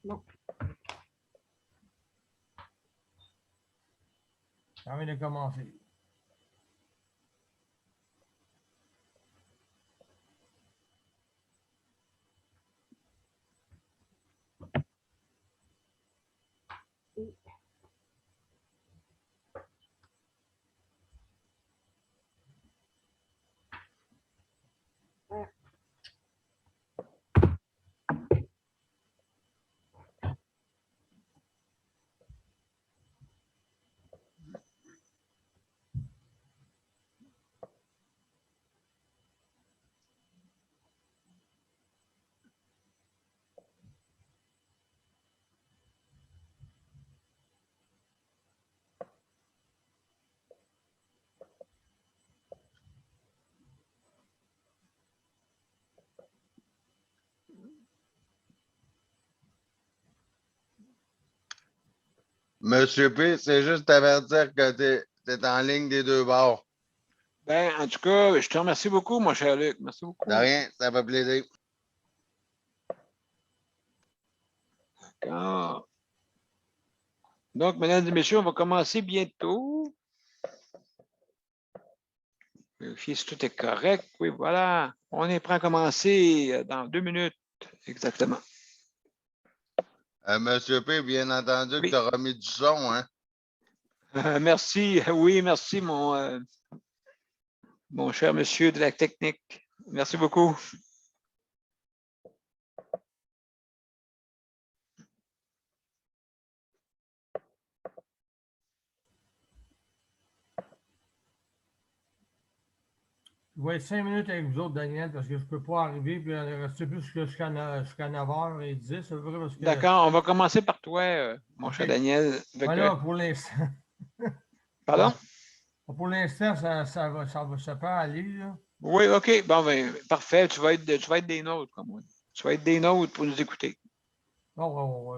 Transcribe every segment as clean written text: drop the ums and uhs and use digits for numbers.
Non. Ça vient de commencer. Monsieur P, c'est juste t'avertir que t'es en ligne des deux bords. Ben, en tout cas, je te remercie beaucoup, mon cher Luc. Merci beaucoup. De rien, ça fait plaisir. D'accord. Donc, mesdames et messieurs, on va commencer bientôt. Vérifier si tout est correct. Oui, voilà. On est prêt à commencer dans 2 minutes. Exactement. Monsieur P, bien entendu que Oui. tu as remis du son, hein? Merci. Oui, merci, mon cher monsieur de la technique. Merci beaucoup. Je vais être 5 minutes avec vous autres, Daniel, parce que je ne peux pas arriver puis rester plus jusqu'à 9h10. C'est vrai parce que. D'accord, on va commencer par toi, mon OK. cher Daniel. Voilà, pour l'instant. Pardon? Pour l'instant, ça peut aller, là. Oui, OK. Bon, ben, parfait. Tu vas être des nôtres, comme on dit. Tu vas être des nôtres pour nous écouter. Oh,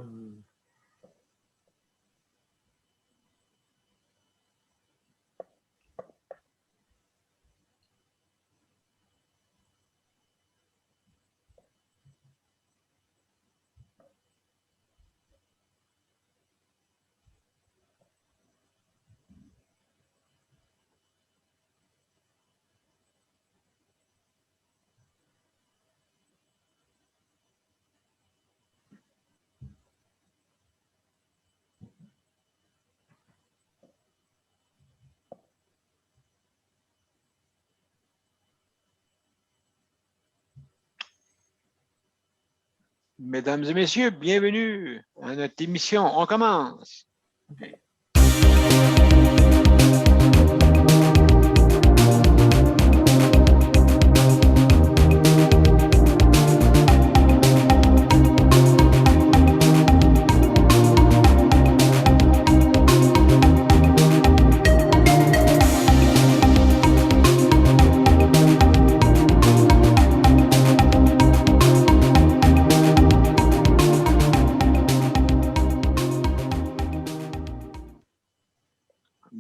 Mesdames et messieurs, bienvenue à notre émission. On commence. OK.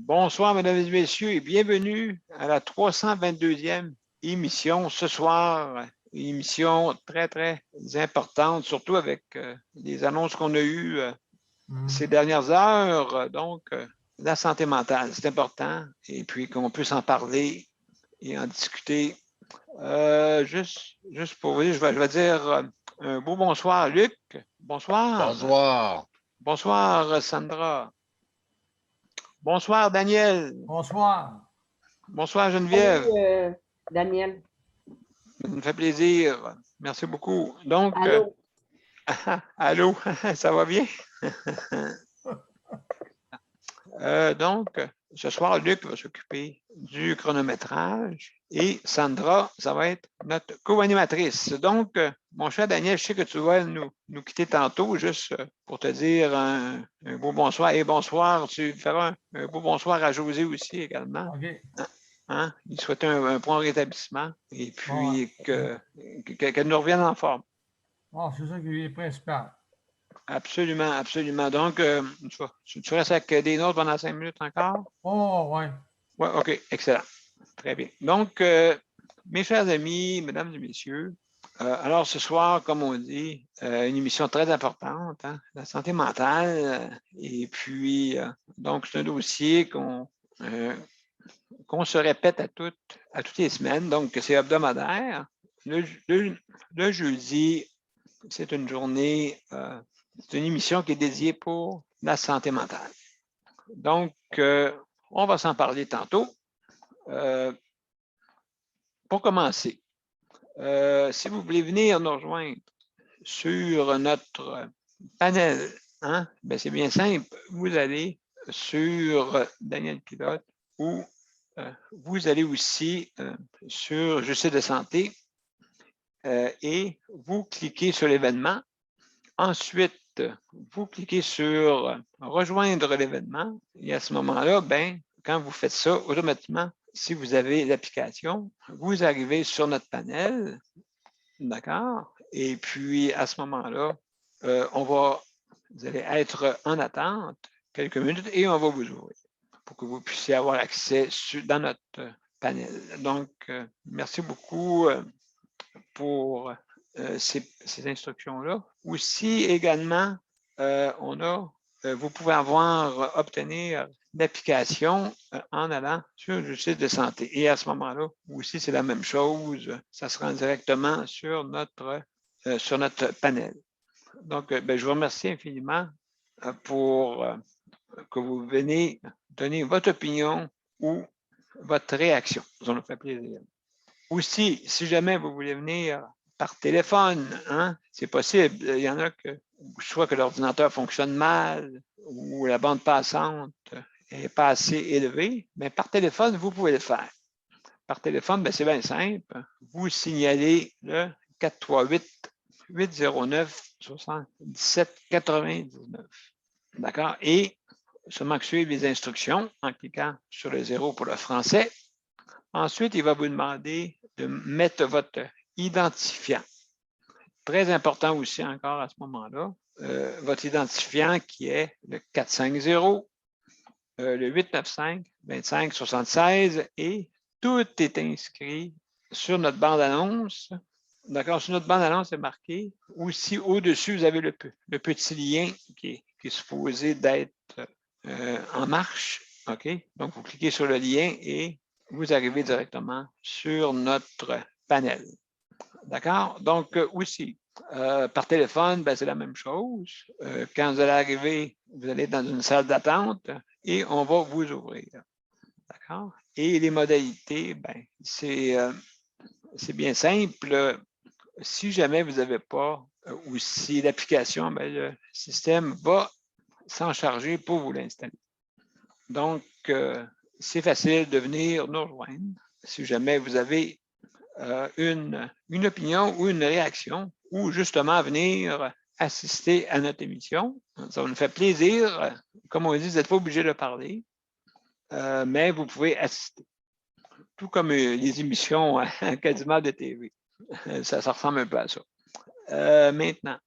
Bonsoir, mesdames et messieurs, et bienvenue à la 322e émission ce soir. Émission très, très importante, surtout avec les annonces qu'on a eues ces dernières heures. Donc, la santé mentale, c'est important. Et puis qu'on puisse en parler et en discuter. Juste pour vous dire, je vais dire un beau bonsoir, Luc. Bonsoir. Bonsoir. Bonsoir, Sandra. Bonsoir, Daniel. Bonsoir. Bonsoir, Geneviève. Salut, Daniel. Ça me fait plaisir. Merci beaucoup. Donc, Allô? allô, ça va bien? Donc, ce soir, Luc va s'occuper du chronométrage et Sandra, ça va être notre co-animatrice. Donc, mon cher Daniel, je sais que tu vas nous quitter tantôt, juste pour te dire un beau bonsoir. Et bonsoir, tu feras un beau bonsoir à José aussi également. OK. Hein? Il souhaitait un bon rétablissement et puis qu'elle nous revienne en forme. Oh, c'est ça qui est le principal. Absolument, absolument. Donc, tu restes avec des notes pendant 5 minutes encore? Oh, ouais. Oui, OK, excellent. Très bien. Donc, mes chers amis, mesdames et messieurs, Alors, ce soir, comme on dit, une émission très importante, hein, la santé mentale. Et puis, donc, c'est un dossier qu'on se répète à toutes les semaines. Donc, c'est hebdomadaire. Le jeudi, c'est une journée, c'est une émission qui est dédiée pour la santé mentale. Donc, on va s'en parler tantôt. Pour commencer, si vous voulez venir nous rejoindre sur notre panel, hein, ben c'est bien simple. Vous allez sur Daniel Pilote ou vous allez aussi sur Je sais de santé et vous cliquez sur l'événement. Ensuite, vous cliquez sur rejoindre l'événement et à ce moment-là, ben, quand vous faites ça, automatiquement, si vous avez l'application, vous arrivez sur notre panel, d'accord? Et puis, à ce moment-là, vous allez être en attente quelques minutes et on va vous ouvrir pour que vous puissiez avoir accès dans notre panel. Donc, merci beaucoup pour ces instructions-là. Aussi, également, vous pouvez obtenir l'application en allant sur le site de santé. Et à ce moment-là, aussi, c'est la même chose. Ça se rend directement sur notre panel. Donc, je vous remercie infiniment pour que vous venez donner votre opinion ou votre réaction. Ça nous fait plaisir. Aussi, si jamais vous voulez venir par téléphone, hein, c'est possible. Il y en a que soit que l'ordinateur fonctionne mal ou la bande passante n'est pas assez élevée, mais par téléphone, vous pouvez le faire. Par téléphone, ben, c'est bien simple. Vous signalez le 438-809-7799. D'accord? Et seulement suivre les instructions en cliquant sur le 0 pour le français. Ensuite, il va vous demander de mettre votre identifiant. Très important aussi encore à ce moment-là, votre identifiant qui est le 450, le 895-2576 et tout est inscrit sur notre bande-annonce. D'accord, sur notre bande-annonce, c'est marqué. Aussi, au-dessus, vous avez le petit lien qui est supposé d'être en marche. OK? Donc, vous cliquez sur le lien et vous arrivez directement sur notre panel. D'accord? Donc, aussi, par téléphone, ben, c'est la même chose. Quand vous allez arriver, vous allez dans une salle d'attente et on va vous ouvrir. D'accord? Et les modalités, ben, c'est bien simple. Si jamais vous n'avez pas ou si l'application, ben, le système va s'en charger pour vous l'installer. Donc, c'est facile de venir nous rejoindre si jamais vous avez une opinion ou une réaction ou justement venir assister à notre émission. Ça nous fait plaisir. Comme on dit, vous n'êtes pas obligé de parler, mais vous pouvez assister. Tout comme les émissions quasiment de TV. Ça ressemble un peu à ça. Maintenant,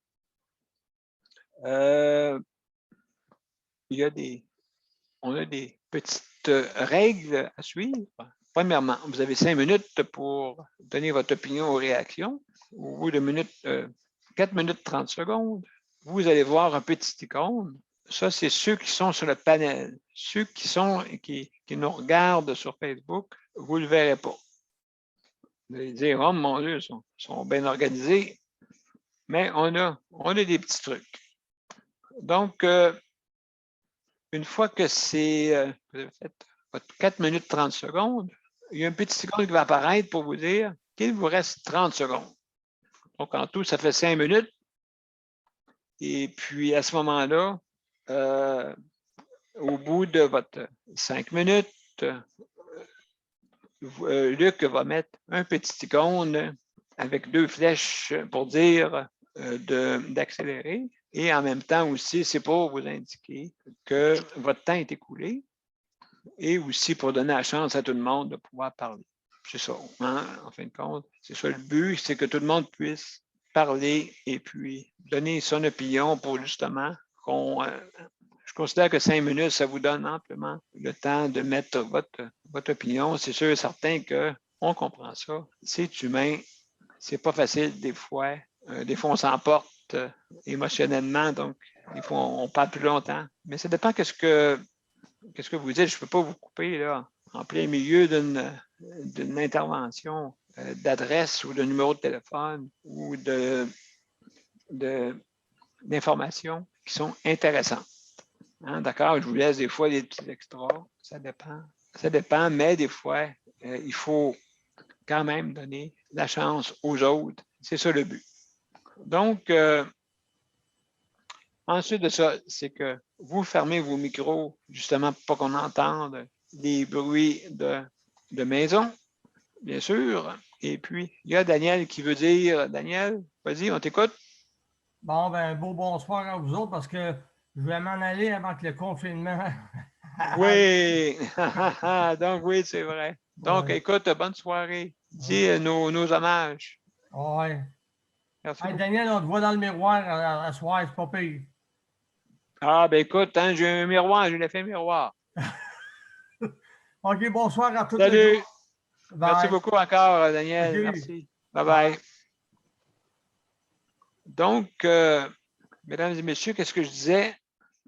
on a des petites règles à suivre. Premièrement, vous avez 5 minutes pour donner votre opinion ou réaction. Au bout de 4 minutes 30 secondes, vous allez voir un petit icône. Ça, c'est ceux qui sont sur le panel. Ceux qui nous regardent sur Facebook, vous ne le verrez pas. Vous allez dire, oh mon Dieu, ils sont bien organisés. Mais on a des petits trucs. Donc, une fois que vous avez fait votre 4 minutes 30 secondes, il y a un petit icône qui va apparaître pour vous dire qu'il vous reste 30 secondes. Donc, en tout, ça fait 5 minutes. Et puis, à ce moment-là, au bout de votre 5 minutes, Luc va mettre un petit icône avec 2 flèches pour dire d'accélérer. Et en même temps aussi, c'est pour vous indiquer que votre temps est écoulé et aussi pour donner la chance à tout le monde de pouvoir parler. C'est ça, hein, en fin de compte. C'est ça le but, c'est que tout le monde puisse parler et puis donner son opinion pour justement je considère que 5 minutes, ça vous donne amplement le temps de mettre votre opinion. C'est sûr et certain qu'on comprend ça. C'est humain. c'est pas facile des fois. Des fois, on s'emporte émotionnellement, donc des fois, on parle plus longtemps. Mais ça dépend qu'est-ce que vous dites. Je ne peux pas vous couper là, en plein milieu d'une intervention d'adresse ou de numéro de téléphone ou d'informations qui sont intéressantes. Hein, d'accord? Je vous laisse des fois des petits extras. Ça dépend. Ça dépend, mais des fois, il faut quand même donner la chance aux autres. C'est ça le but. Donc, ensuite de ça, c'est que vous fermez vos micros, justement, pour pas qu'on entende des bruits de maison, bien sûr. Et puis, il y a Daniel qui veut dire, Daniel, vas-y, on t'écoute. Bon, ben, beau bonsoir à vous autres parce que je vais m'en aller avant que le confinement. Oui, donc oui, c'est vrai. Donc, Ouais. écoute, bonne soirée. Dis nos hommages. Ouais. Merci Hey, beaucoup. Daniel, on te voit dans le miroir à soir, c'est pas pire. Ah, ben écoute, hein, j'ai un miroir, j'ai l'effet miroir. OK, bonsoir à tout le Salut. groupe. Merci Bye. beaucoup encore, Daniel. OK. Merci. Bye-bye. Donc, mesdames et messieurs, qu'est-ce que je disais?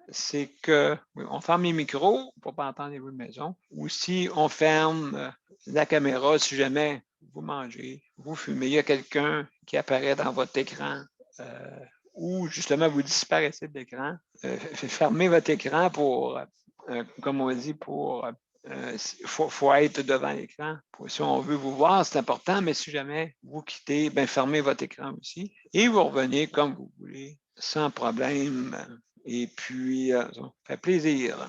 C'est qu'on ferme les micros pour ne pas entendre les bruits de maison. Ou si on ferme la caméra, si jamais vous mangez, vous fumez, il y a quelqu'un qui apparaît dans votre écran ou justement vous disparaissez de l'écran, fermez votre écran pour, comme on dit, faut être devant l'écran. Si on veut vous voir, c'est important, mais si jamais vous quittez, ben fermez votre écran aussi et vous revenez comme vous voulez, sans problème. Et puis, ça fait plaisir.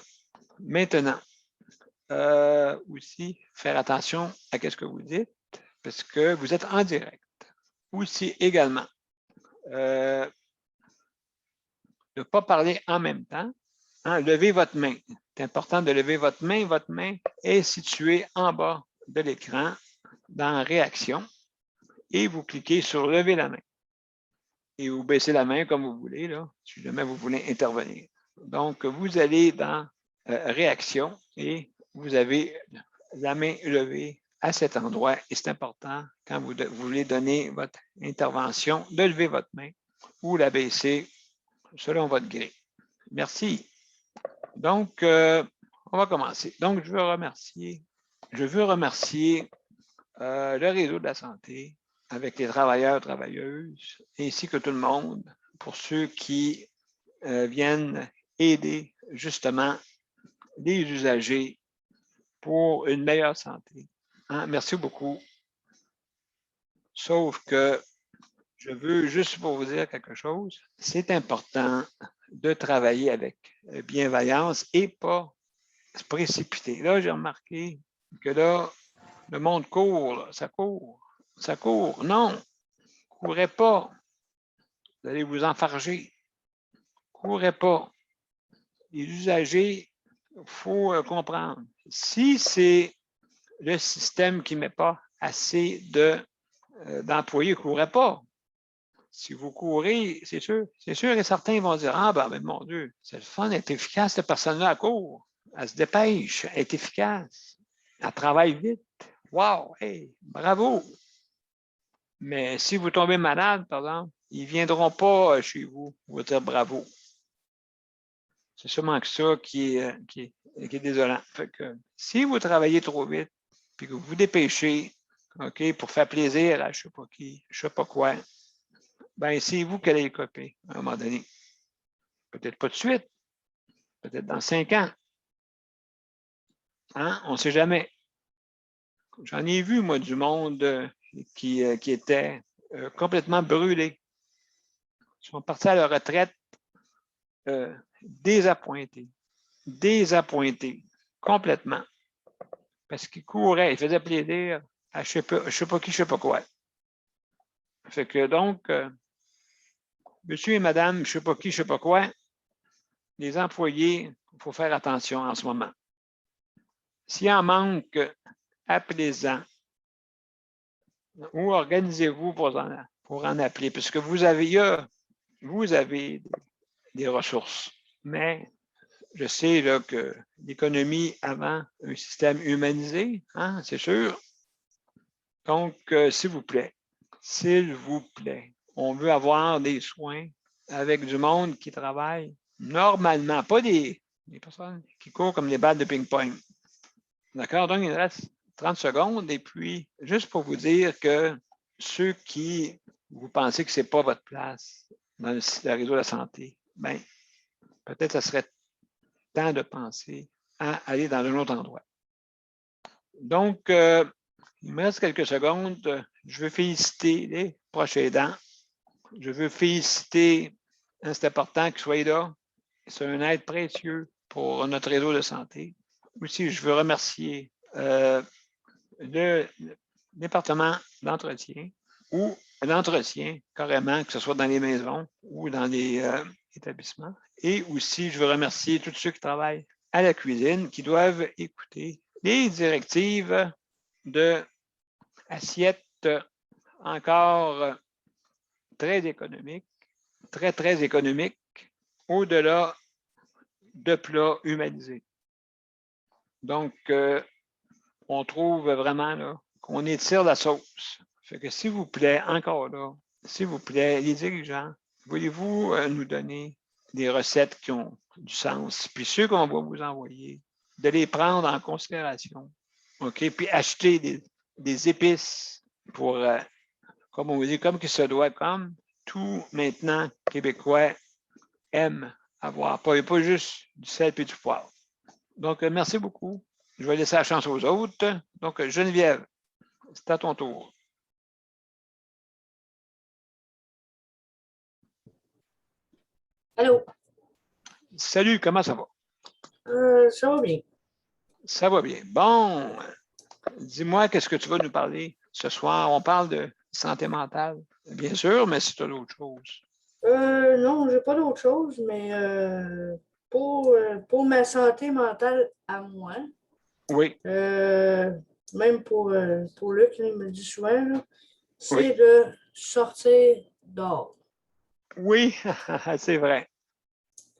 Maintenant, aussi, faire attention à ce que vous dites, parce que vous êtes en direct. Aussi, également, ne pas parler en même temps. Hein, levez votre main. C'est important de lever votre main. Votre main est située en bas de l'écran dans Réaction et vous cliquez sur Lever la main. Et vous baissez la main comme vous voulez, là, si jamais vous voulez intervenir. Donc, vous allez dans Réaction et vous avez la main levée à cet endroit. Et c'est important, quand vous voulez donner votre intervention, de lever votre main ou la baisser selon votre gré. Merci. Donc, on va commencer. Donc, je veux remercier le réseau de la santé avec les travailleurs, travailleuses, ainsi que tout le monde, pour ceux qui viennent aider justement les usagers pour une meilleure santé. Hein? Merci beaucoup. Sauf que je veux juste pour vous dire quelque chose, c'est important de travailler avec bienveillance et pas se précipiter. Là, j'ai remarqué que là, le monde court, là, ça court. Non, courez pas. Vous allez vous enfarger. Courez pas. Les usagers, il faut comprendre. Si c'est le système qui ne met pas assez d'employés, courez pas. Si vous courez, c'est sûr et certains vont dire, ah ben mon Dieu, c'est le fun, elle est efficace, cette personne-là, elle court. Elle se dépêche, elle est efficace. Elle travaille vite. Wow, hey, bravo. Mais si vous tombez malade, par exemple, ils ne viendront pas chez vous vous dire bravo. C'est sûrement que ça qui est désolant. Fait que, si vous travaillez trop vite, puis que vous vous dépêchez, OK, pour faire plaisir à je ne sais pas qui, je ne sais pas quoi, ben c'est vous qui allez les copier à un moment donné. Peut-être pas de suite, peut-être dans 5 ans. Hein? On ne sait jamais. J'en ai vu, moi, du monde qui était complètement brûlé. Ils sont partis à la retraite désappointés, complètement. Parce qu'ils couraient, ils faisaient plaisir à je ne sais pas qui, je ne sais pas quoi. Fait que donc, monsieur et madame, je ne sais pas qui, je ne sais pas quoi, les employés, il faut faire attention en ce moment. S'il en manque, appelez-en ou organisez-vous pour en appeler, puisque vous avez des ressources. Mais je sais là, que l'économie avant un système humanisé, hein, c'est sûr. Donc, s'il vous plaît, s'il vous plaît. On veut avoir des soins avec du monde qui travaille normalement, pas des personnes qui courent comme des balles de ping-pong. D'accord? Donc, il reste 30 secondes. Et puis, juste pour vous dire que ceux qui, vous pensez que ce n'est pas votre place dans le réseau de la santé, bien, peut-être que ce serait temps de penser à aller dans un autre endroit. Donc, il me reste quelques secondes. Je veux féliciter les proches aidants. Je veux féliciter, c'est important qu'ils soient là. C'est un aide précieux pour notre réseau de santé. Aussi, je veux remercier le département d'entretien ou l'entretien carrément, que ce soit dans les maisons ou dans les établissements. Et aussi, je veux remercier tous ceux qui travaillent à la cuisine, qui doivent écouter les directives de assiettes encore très économiques, très économiques, au-delà de plats humanisés. Donc, on trouve vraiment là qu'on étire la sauce. Fait que s'il vous plaît, encore là, s'il vous plaît, les dirigeants, voulez-vous nous donner des recettes qui ont du sens? Puis ceux qu'on va vous envoyer, de les prendre en considération. OK? Puis acheter des épices pour, comme on vous dit, comme qu'il se doit, comme tout maintenant Québécois aime avoir. Pas juste du sel et du poivre. Donc, merci beaucoup. Je vais laisser la chance aux autres. Donc, Geneviève, c'est à ton tour. Allô? Salut, comment ça va? Ça va bien. Ça va bien. Bon, dis-moi, qu'est-ce que tu vas nous parler ce soir? On parle de santé mentale, bien sûr, mais c'est d'autres choses. Non, j'ai pas d'autre chose, mais pour ma santé mentale à moi, Oui, même pour Luc, là, il me le dit souvent, là, c'est Oui. de sortir dehors. oui, c'est vrai.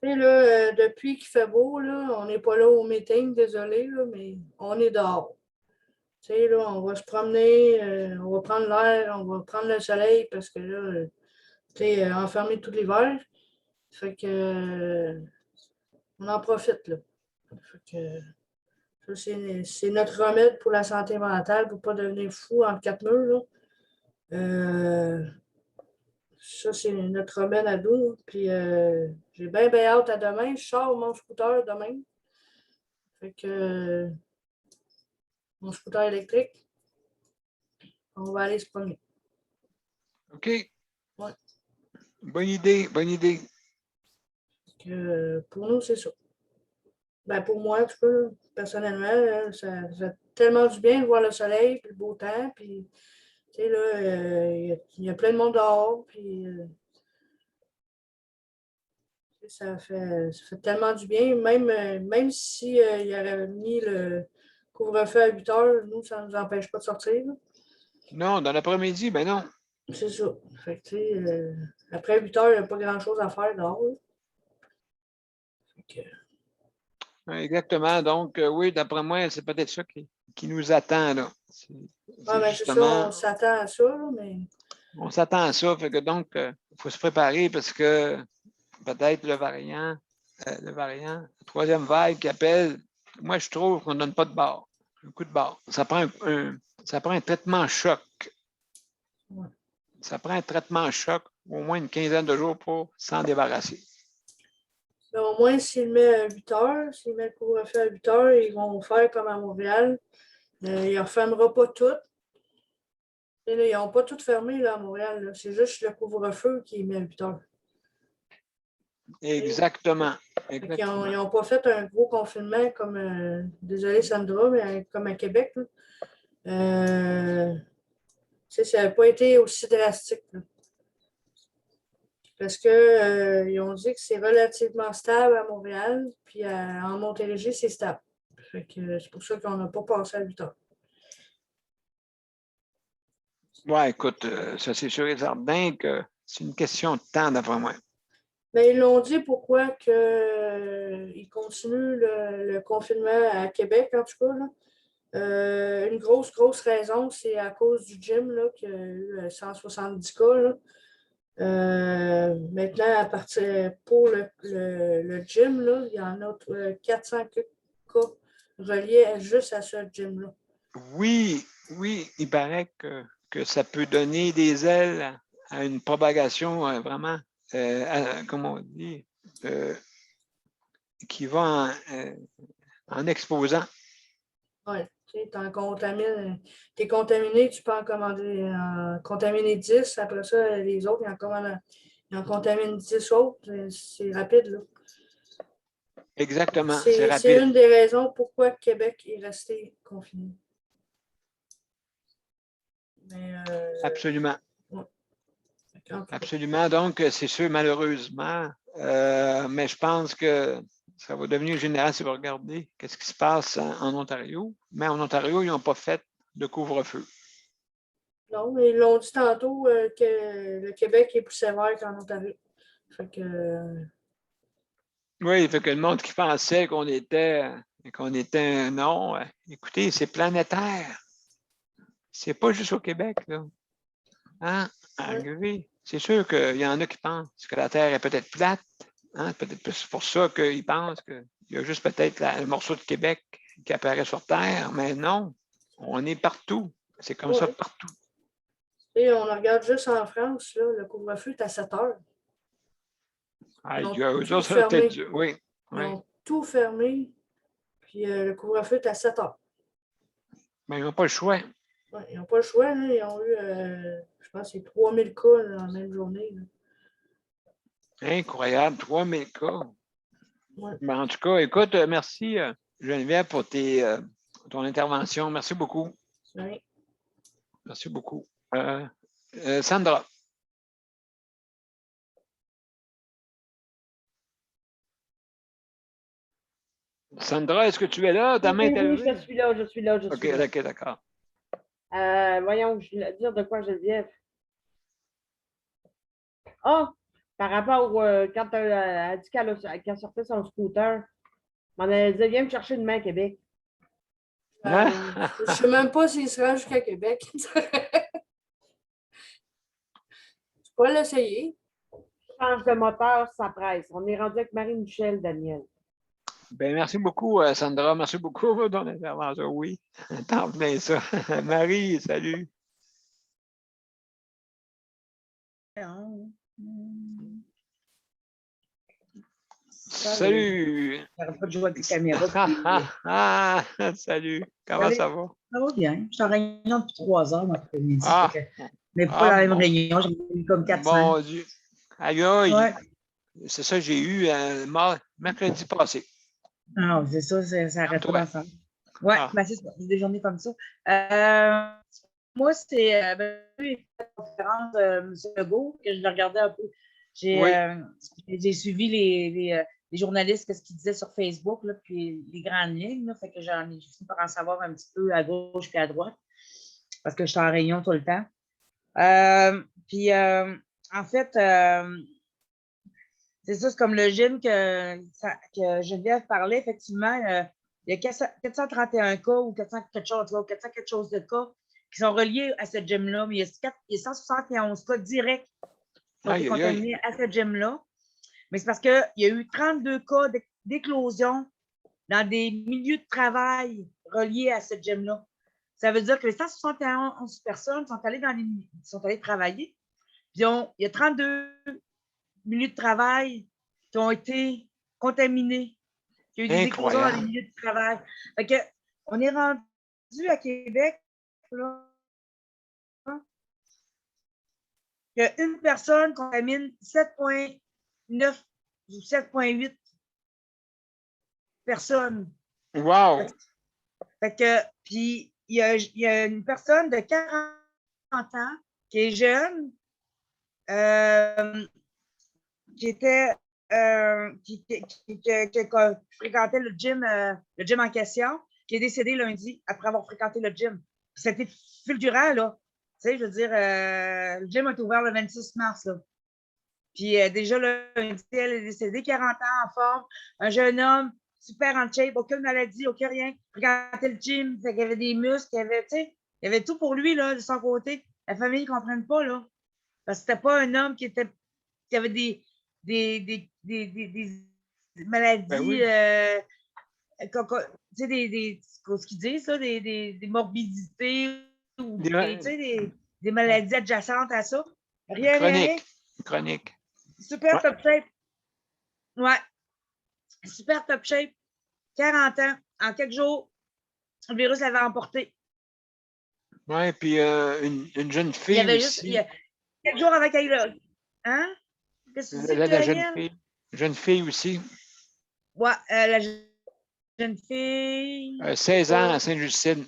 Tu sais, là, depuis qu'il fait beau, là, on n'est pas là au meeting, désolé, là, mais on est dehors. Tu sais, là, on va se promener, on va prendre l'air, on va prendre le soleil parce que là, tu sais, enfermé tout l'hiver. Fait que on en profite, là. Fait que ça, c'est notre remède pour la santé mentale, pour ne pas devenir fou entre quatre murs, là. Ça, c'est notre remède à nous. Puis j'ai bien hâte à demain. Je sors mon scooter demain. Fait que mon scooter électrique, on va aller se promener. OK. Ouais. Bonne idée, bonne idée. Fait que, pour nous, c'est ça. Ben, pour moi, en tout cas, personnellement, là, ça fait tellement du bien de voir le soleil, puis le beau temps, puis tu sais, là, il y a plein de monde dehors, puis ça fait tellement du bien. Même si il aurait mis le couvre-feu à 8 heures, nous, ça ne nous empêche pas de sortir, là. Non, dans l'après-midi, ben non. C'est ça. Fait que, tu sais, après 8 heures, il n'y a pas grand-chose à faire dehors, là. Fait que, Exactement. Donc, oui, d'après moi, c'est peut-être ça qui nous attend, là. C'est ben, c'est ça, on s'attend à ça, là, mais on s'attend à ça. Fait que donc, il faut se préparer parce que peut-être le variant, la troisième vague qui appelle, moi, je trouve qu'on ne donne pas de barre, un coup de barre. Ça prend un traitement choc. Ouais. Ça prend un traitement choc au moins une quinzaine de jours pour s'en débarrasser. mais au moins, s'il met à 8 heures, s'il met le couvre-feu à 8 heures, ils vont faire comme à Montréal. Il ne refermera pas tout. Et là, ils n'ont pas tout fermé là, à Montréal. C'est juste le couvre-feu qui est mis à 8 heures. Exactement. Ils n'ont pas fait un gros confinement comme, désolé Sandra, mais comme à Québec. Ça n'a pas été aussi drastique, là. Parce qu'ils ont dit que c'est relativement stable à Montréal, puis en Montérégie, c'est stable. Fait que c'est pour ça qu'on n'a pas passé à 8 heures. Oui, écoute, ça c'est sûr et certain que c'est une question de temps d'après moi. Mais ils l'ont dit pourquoi qu'ils continuent le confinement à Québec, en tout cas, là. Une grosse raison, c'est à cause du gym là, qu'il y a eu 170 cas. Là. Maintenant, à partir pour le gym, là, il y en a 400 cas reliés juste à ce gym-là. Oui, il paraît que ça peut donner des ailes à une propagation vraiment, comment on dit, qui va en exposant. Oui, tu sais, t'es contaminé, tu peux en contaminer 10. Après ça, les autres, ils en contaminent 10 autres. C'est rapide, là. Exactement, c'est C'est rapide. une des raisons pourquoi Québec est resté confiné. Mais, Absolument. ouais. Absolument. Donc, c'est sûr, malheureusement, mais je pense que ça va devenir général si vous regardez qu'est-ce qui se passe en Ontario. Mais en Ontario, ils n'ont pas fait de couvre-feu. Non, mais ils l'ont dit tantôt que le Québec est plus sévère qu'en Ontario. Fait que, Oui, fait que le monde qui pensait qu'on était non, écoutez, c'est planétaire. C'est pas juste au Québec, là. Hein? Oui. C'est sûr qu'il y en a qui pensent que la Terre est peut-être plate. Hein? Peut-être plus pour ça qu'ils pensent qu'il y a juste peut-être le morceau de Québec qui apparaît sur Terre, mais non, on est partout. C'est comme ça partout. Et on regarde juste en France, là, le couvre-feu est à 7 heures. Ils ont ont tout ça, fermé. oui. Ils ont tout fermé, puis le couvre-feu est à 7 heures. Mais ils n'ont pas le choix. Ouais, ils n'ont pas le choix. Là. Ils ont eu, je pense, c'est 3000 cas là, dans la même journée. Là. Incroyable, 3000 cas. Ouais. Ben, en tout cas, écoute, merci Geneviève pour ton intervention. Merci beaucoup. Ouais. Merci beaucoup. Sandra. Sandra, est-ce que tu es là? Ta main est Oui, levée? je suis là, je suis là. OK, d'accord. Voyons, je voulais dire de quoi, Geneviève. Ah, par rapport quand elle a dit qu'elle sortait son scooter, on a dit, viens me chercher une main à Québec. Hein? Je ne sais même pas s'il sera jusqu'à Québec. Je peux l'essayer. Change de moteur, ça presse. On est rendu avec Marie-Michel, Daniel. Ben, merci beaucoup, Sandra. Merci beaucoup pour ton intervention. Oui, t'en plein ça. Marie, salut. Salut. J'arrête pas de jouer avec les caméras. Salut. Comment ça va? Ça va bien. Je suis en réunion depuis 3 heures, mon après-midi. Mais pas Ah, la même bon. réunion. J'en ai eu comme 400. Mon Dieu. Aïe, aïe. Ouais. C'est ça, j'ai eu mercredi passé. Non, c'est ça, ça arrête pas Toi. d'ensemble. Ouais, Ah. ben c'est ça. J'ai des journées comme ça. Moi, c'est une conférence de M. Legault que je l'ai regardé un peu. J'ai suivi les journalistes, ce qu'ils disaient sur Facebook, là, puis les grandes lignes. Là, fait que j'ai fini par en savoir un petit peu à gauche et à droite parce que je suis en réunion tout le temps. Puis, en fait, c'est ça, c'est comme le gym que Geneviève parlait, effectivement. Il y a 431 cas ou 400 quelque chose de cas qui sont reliés à ce gym-là, mais il y a 171 cas directs qui ont été contaminés à ce gym-là. Mais c'est parce qu'il y a eu 32 cas d'éclosion dans des milieux de travail reliés à ce gym-là. Ça veut dire que les 171 personnes sont allées travailler. Puis il y a 32 milieux de travail qui ont été contaminés. Il y a eu des éclosions dans les milieux de travail. Fait que, on est rendu à Québec, là, qu'une personne contamine 7,9 ou 7,8 personnes. Wow! Fait que, puis, il y a une personne de 40 ans qui est jeune, qui fréquentait le gym en question, qui est décédé lundi après avoir fréquenté le gym. C'était fulgurant, là. Tu sais, je veux dire, le gym est ouvert le 26 mars, là. Puis déjà lundi, elle est décédée, 40 ans, en forme, un jeune homme, super en shape, aucune maladie, aucun rien. Fréquentait le gym, fait qu'il y avait des muscles, il y avait, tu sais, il y avait tout pour lui, là, de son côté. La famille ne comprenne pas, là. Parce que c'était pas un homme qui avait des maladies, Ben oui. tu sais, ce qu'ils disent, ça, des morbidités ou Des- tu sais, des maladies adjacentes à ça. Rien, rien, rien. Chronique. Super Ouais. top shape. Ouais. Super top shape. 40 ans. En quelques jours, le virus l'avait emporté. Oui, puis une jeune Il y fille avait juste. aussi. Quelques jours avant qu'elle là. Hein? Qu'est-ce que tu dis, La jeune Daniel? fille. Jeune fille aussi. Ouais, la jeune fille. 16 ans à Sainte-Justine.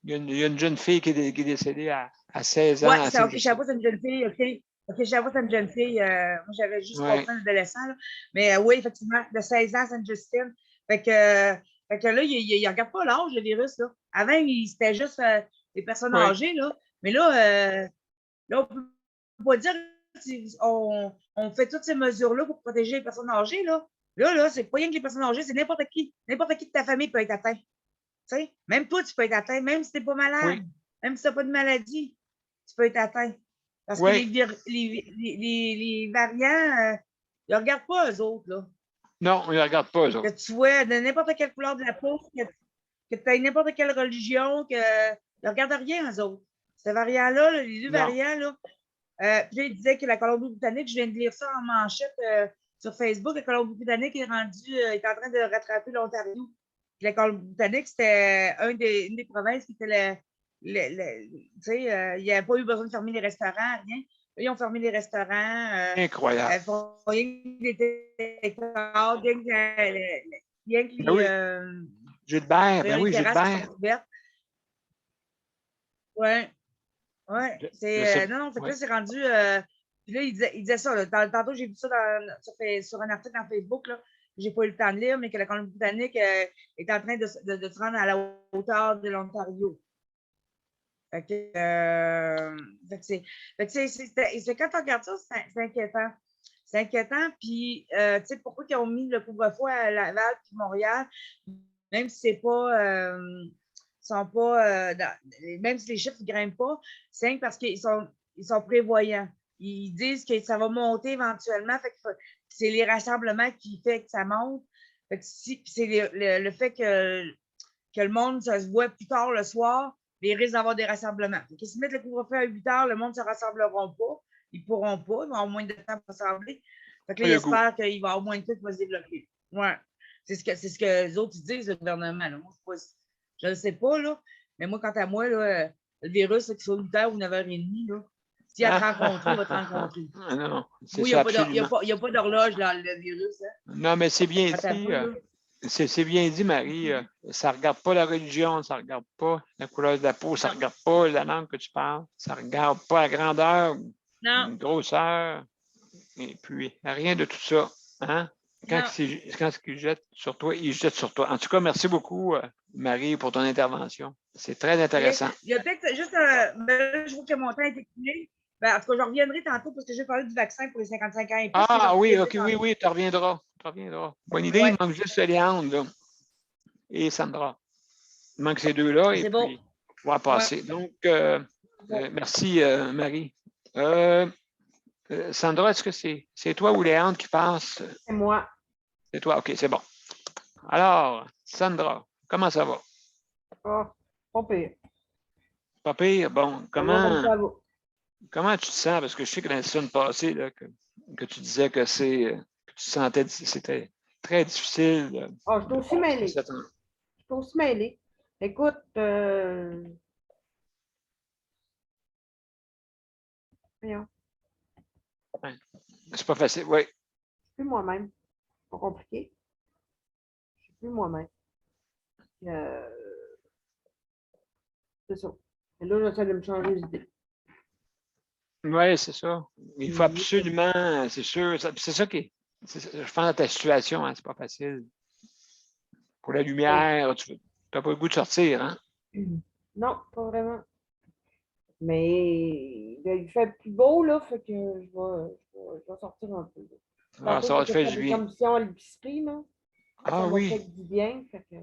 Il y a une jeune fille qui est décédée à 16 ans Ouais, à c'est OK, je Sainte-Justine. savais pas c'est une jeune fille, OK. OK, je savais pas c'est une jeune fille. Moi, j'avais juste Ouais. compris un adolescent, là. Mais oui, effectivement, de 16 ans à Sainte-Justine. Fait que là, il regarde pas l'âge, le virus, là. Avant, c'était juste des personnes Ouais. âgées, là. Mais là, on peut pas dire on fait toutes ces mesures-là pour protéger les personnes âgées, là. Là, c'est pas rien que les personnes âgées, c'est n'importe qui. N'importe qui de ta famille peut être atteint. Tu sais, même toi, tu peux être atteint, même si tu n'es pas malade, Oui. même si tu n'as pas de maladie, tu peux être atteint. Parce que Oui. les variants, ils ne regardent pas eux autres, là. Non, on ne regarde pas, eux Que autres. tu vois de n'importe quelle couleur de la peau, que tu aies n'importe quelle religion, ils ne regardent rien, eux autres. Ces variants-là, là, les deux Non. variants, là, puis là, il disait que la Colombie-Britannique, je viens de lire ça en manchette sur Facebook, la Colombie-Britannique est est en train de rattraper l'Ontario. Puis la Colombie-Britannique, c'était une des provinces qui était tu sais, il n'y avait pas eu besoin de fermer les restaurants, rien. Là, ils ont fermé les restaurants. Incroyable. Rien que les décors, rien que Ben oui. Gilbert, ben les oui, terrasses qui Gilbert. sont ouvertes. Ouais. Oui, c'est. Non, fait que Ouais. là, c'est rendu. Puis là, il disait ça. Là, tantôt, j'ai vu ça sur un article dans Facebook. Là, j'ai pas eu le temps de lire, mais que la Colombie-Britannique est en train de se rendre à la hauteur de l'Ontario. Fait que c'est quand on regarde ça, c'est inquiétant. C'est inquiétant. Puis, tu sais, pourquoi ils ont mis le couvre-feu à Laval puis Montréal, même si c'est pas. Sont pas, même si les chiffres ne grimpent pas, c'est parce qu'ils sont prévoyants. Ils disent que ça va monter éventuellement. Fait que c'est les rassemblements qui font que ça monte. Fait que c'est le fait que le monde ça se voit plus tard le soir, mais il risque d'avoir des rassemblements. S'ils mettent le couvre-feu à 8 heures, le monde ne se rassembleront pas. Ils ne pourront pas. Ils vont avoir moins de temps pour s'assembler. Fait que là, j'espère qu'il va y avoir moins de temps qui va se développer. Ouais. C'est ce que les autres disent, le gouvernement. Là. Moi, je ne le sais pas, là. Mais moi, quant à moi, là, le virus, qu'il soit 8h ou 9h30, là, s'il a te rencontré, il va te rencontrer. Ah non, c'est Oui, ça, il n'y a pas d'horloge, là, le virus. Hein. Non, mais c'est bien Quant à dit. toi, là. C'est bien dit, Marie. Ça ne regarde pas la religion, ça ne regarde pas la couleur de la peau, ça ne regarde pas la langue que tu parles, ça ne regarde pas la grandeur, la Non, grosseur, et puis rien de tout ça. Hein? Quand non. il jette sur toi, il jette sur toi. En tout cas, merci beaucoup, Marie, pour ton intervention. C'est très intéressant. Il y a peut-être juste je vois que mon temps est écoulé. Ben, en tout cas, je reviendrai tantôt parce que je vais parler du vaccin pour les 55 ans et plus. Ah oui, OK, oui, tu reviendras. Bonne idée, Ouais. il manque juste Léandre là, et Sandra. Il manque ces deux-là et C'est puis bon. on va passer. Donc, merci, Marie. Sandra, est-ce que c'est toi ou Léandre qui passe? C'est moi. C'est toi, OK, c'est bon. Alors, Sandra, comment ça va? Ah, pas pire. Pas pire? Bon, Ça va comme ça va. comment tu te sens? Parce que je sais que dans la semaine passée, là, que tu disais que tu sentais que c'était très difficile. Ah, je suis aussi mêlée. cette- Je suis aussi mêlée. Écoute, voyons, C'est pas facile, oui. je suis plus moi-même. Pas compliqué. Je suis plus moi-même. C'est ça. Et là, j'essaie de me changer d'idée. Oui, c'est ça. Il faut absolument, c'est sûr. C'est ça qui est. Je pense à ta situation, hein, c'est pas facile. Pour la lumière, tu n'as pas le goût de sortir, hein? Non, pas vraiment. Mais il fait plus beau, là, fait que je vais sortir un peu. Ah, ça va te faire du des bien. commissions à l'épicerie, là. Ah Ça m'a oui. fait du bien. Fait que...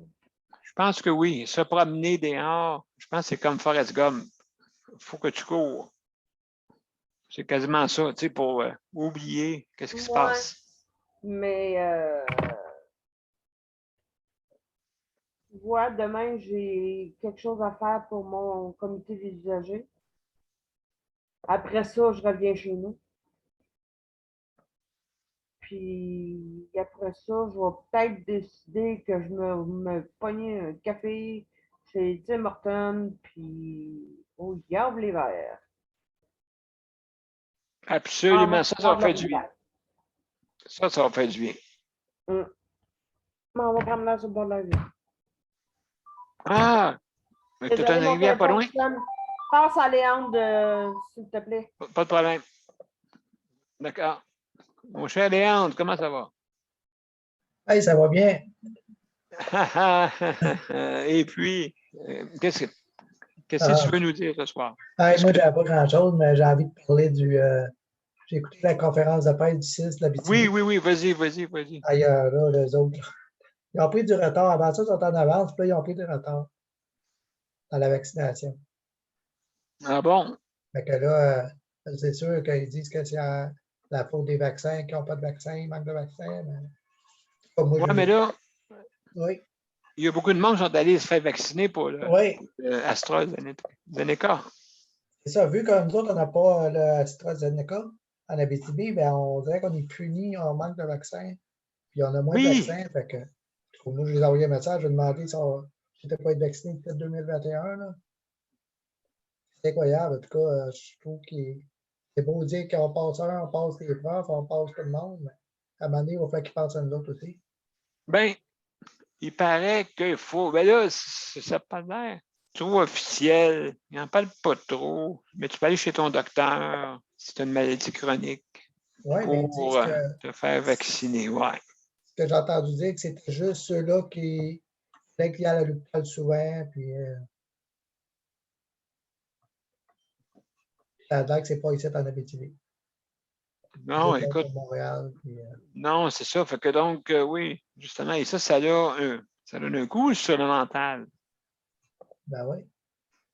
Je pense que oui. Se promener dehors, je pense que c'est comme Forrest Gump. Il faut que tu cours. C'est quasiment ça, tu sais, pour oublier qu'est-ce qui se Ouais. passe. Mais voilà, demain, j'ai quelque chose à faire pour mon comité des usagers. Après ça, je reviens chez nous. Puis après ça, je vais peut-être décider que je me pogne un café chez Tim Hortons, puis au Diable les Verts. Absolument, ça va faire du bien. bien. Ça va faire du bien. On va prendre l'air sur le bord de la rivière. Ah! Mais tu as Désolé, une mon rivière pas téléphone loin? sonne. Passe à Léandre, s'il te plaît. Pas de problème. D'accord. Mon cher Léandre, comment ça va? Hey, ça va bien. Et puis, qu'est-ce que tu veux nous dire ce soir? Hey, Qu'est-ce moi, que- j'avais pas grand-chose, mais j'ai envie de parler du. J'ai écouté la conférence de presse du 6 de la Oui, vas-y. Ailleurs, là, les autres. Ils ont pris du retard. Avant ça, ils sont en avance, puis là, ils ont pris du retard dans la vaccination. Ah bon? Fait que là, c'est sûr qu'ils disent que c'est la faute des vaccins, qui n'ont pas de vaccin, il manque de vaccins. Mais... Pas moi, Oui, mais là, oui, il y a beaucoup de monde qui sont allés se faire vacciner pour oui, AstraZeneca. c'est ça. Vu que nous autres, on n'a pas le AstraZeneca en Abitibi, ben, on dirait qu'on est puni, on manque de vaccins, puis on a moins de Oui, vaccins. Fait que moi, je les ai envoyé un message, je ai demandé si j'étais pas être vacciné peut-être 2021. Là. C'est incroyable. En tout cas, je trouve que c'est beau dire qu'on passe on passe les profs, on passe tout le monde, mais à un moment donné, il va falloir qu'ils passent à nous autres aussi. ben, il paraît qu'il faut. Ben là, ça n'a pas l'air trop officiel. Il n'en parle pas trop. Mais tu peux aller chez ton docteur si tu as une maladie chronique Oui, mais ils pour disent que te faire vacciner. Ouais. ce que j'ai entendu dire, que c'était juste ceux-là qui y à l'hôpital souvent, puis ça a l'air que c'est pas ici en Abitibi. Non, C'est écoute, à Montréal. Puis, non, c'est ça. Fait que donc, oui, justement, et ça donne un coup sur le mental. ben oui.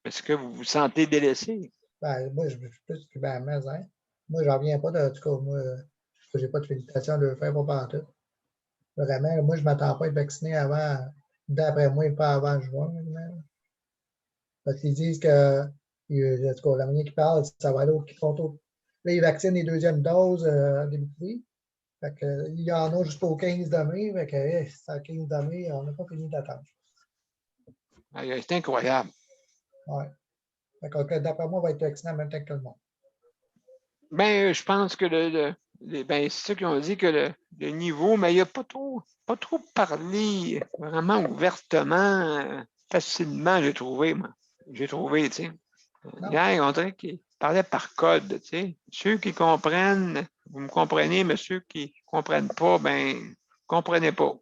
Est-ce que vous vous sentez délaissé? Ben, moi, je suis plus que ben, mais, hein. Moi, j'en reviens pas de. En tout cas, moi, j'ai pas de félicitations de le faire, pas partout. Vraiment, moi, je ne m'attends pas à être vacciné avant, d'après moi, pas avant juin. Même. Parce qu'ils disent que, en tout cas, la manière qu'ils parlent, ça va aller au là, ils vaccinent les deuxièmes doses en début de vie. Fait que, il y en a jusqu'au 15 de mai. Fait que, c'est le 15 de mai, on n'a pas fini d'attendre. C'est incroyable. Ouais. Fait que, d'après moi, on va être vacciné en même temps que tout le monde. Ben, je pense que ben, c'est ceux qui ont dit que le niveau, mais il n'a pas trop parlé vraiment ouvertement, facilement, j'ai trouvé, moi. J'ai trouvé, tu sais. Non. Hier, on dirait qu'il parlait par code, tu sais. Ceux qui comprennent, vous me comprenez, mais ceux qui ne comprennent pas, ben, comprenez pas.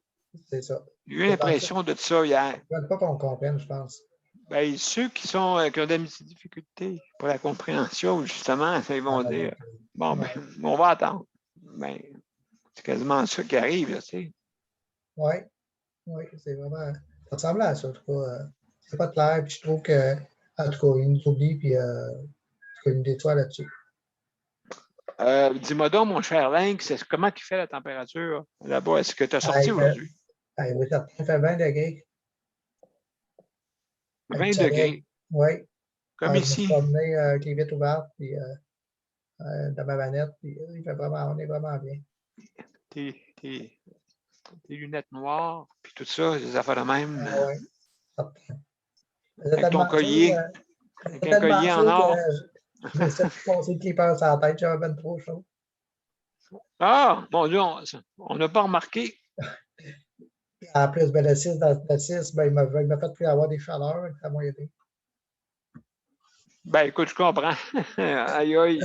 C'est ça. J'ai eu l'impression de ça hier. Je ne veux pas qu'on comprenne, je pense. Ben, ceux qui ont des difficultés pour la compréhension, justement, ils vont dire bon, ben, on va attendre. Ben, c'est quasiment ça qui arrive, là, tu sais. Oui, oui, c'est vraiment. Ça ressemble à ça, en tout cas. C'est pas clair, puis je trouve que, en tout cas, ils nous oublient, puis ils nous déçoivent là-dessus. Dis-moi donc, mon cher Lynx, comment il fait la température là-bas? Est-ce que tu as sorti aujourd'hui? Oui, ça fait 20 degrés. 20 degrés. Oui. Comme Je me ici. suis promené avec les vitres ouvertes, puis dans ma vanette, puis on est vraiment bien. Tes lunettes noires, puis tout ça, des affaires de même. Ah oui. Avec ton collier. Avec un collier en or. Je me suis passé le clipper sur la tête, j'avais ben trop chaud. Ah, mon Dieu, on n'a pas remarqué. En plus, ben, le 6, ben, il m'a fait plus avoir des chaleurs, ça m'a aidé. Ben, écoute, je comprends. Aïe, aïe.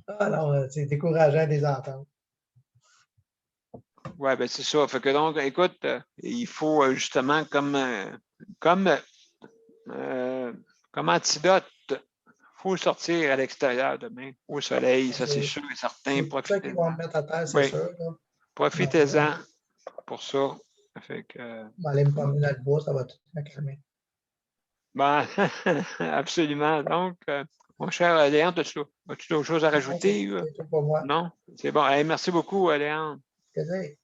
Ah non, c'est décourageant des entendre. Oui, ben c'est ça. Fait que donc, écoute, il faut justement comme antidote, il faut sortir à l'extérieur demain, au soleil, ça c'est sûr et certain. C'est ça qu'ils vont me mettre à terre, c'est Oui. sûr. Là. Profitez-en. pour ça. Fait que, On va aller me promener dans le bois, ça va tout me calmer. ben, absolument. Donc, mon cher Léon, as-tu d'autres choses à rajouter? C'est tout pour moi. Non? C'est bon. Hey, merci beaucoup, Léon. Plaisir.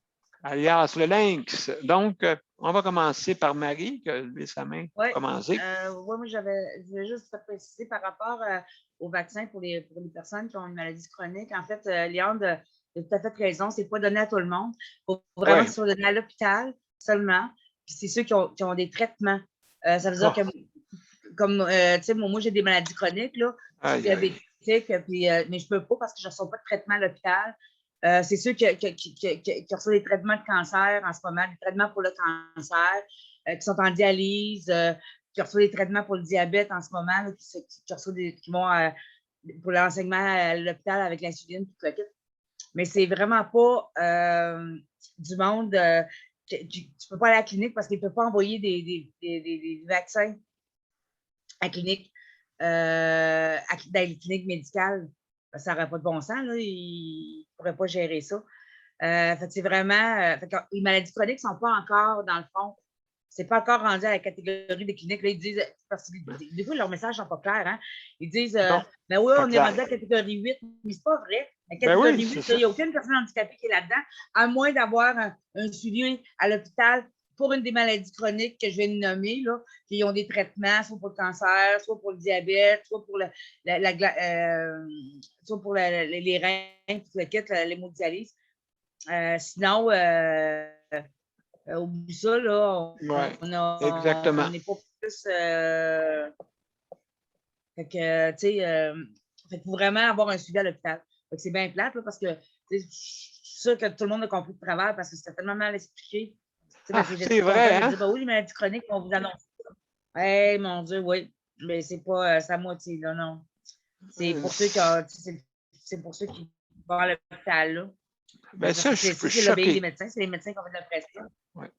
Alias le lynx. Donc, on va commencer par Marie, qui a levé sa main pour Oui, commencer. moi, je voulais juste préciser par rapport au vaccin pour les personnes qui ont une maladie chronique. En fait, Léandre a tout à fait raison, c'est pas donné à tout le monde. Il faut vraiment Ouais. que ce soit donné à l'hôpital seulement. Puis c'est ceux qui ont des traitements. Ça veut dire que, comme, tu sais, moi, j'ai des maladies chroniques, là, je suis Aïe, aïe. diabétique, puis, mais je ne peux pas parce que je ne reçois pas de traitement à l'hôpital. C'est ceux qui reçoivent des traitements de cancer en ce moment, des traitements pour le cancer, qui sont en dialyse, qui reçoivent des traitements pour le diabète en ce moment, là, qui vont pour l'enseignement à l'hôpital avec l'insuline, tout le kit. Mais c'est vraiment pas du monde. Tu ne peux pas aller à la clinique parce qu'ils ne peuvent pas envoyer des vaccins à la clinique, dans les cliniques médicales. Ça n'aurait pas de bon sens, là. Ils ne pourraient pas gérer ça. Fait que c'est vraiment. Les maladies chroniques ne sont pas encore, dans le fond, c'est pas encore rendu à la catégorie des cliniques. Là, ils disent, parce que des fois, leurs messages ne sont pas clairs. Hein? Ils disent, Non, ben oui, pas on est clair. rendu à la catégorie 8, mais c'est pas vrai. La Ben catégorie oui, 8, c'est il ça. n'y a aucune personne handicapée qui est là-dedans, à moins d'avoir un suivi à l'hôpital pour une des maladies chroniques que je viens de nommer, là, qui ont des traitements, soit pour le cancer, soit pour le diabète, soit pour soit pour les reins, tout le kit, l'hémodialyse. Sinon, oublie ça, là, Ouais, exactement. on n'est pas plus. Fait que, tu sais, faut vraiment avoir un suivi à l'hôpital. Fait que c'est bien plate, là, parce que je suis sûre que tout le monde a compris le travail parce que c'était tellement mal expliqué. Parce que C'est vrai, de hein? dire, bah oui, les maladies chroniques, on vous annonce ça. Hey, mon Dieu, oui. Mais c'est pas sa moitié, là, non. C'est pour ceux qui c'est pour ceux qui vont à l'hôpital, là. Ben ça, je suis C'est l'obéir des choqué. médecins, c'est les médecins qui ont fait de la pression. Ouais.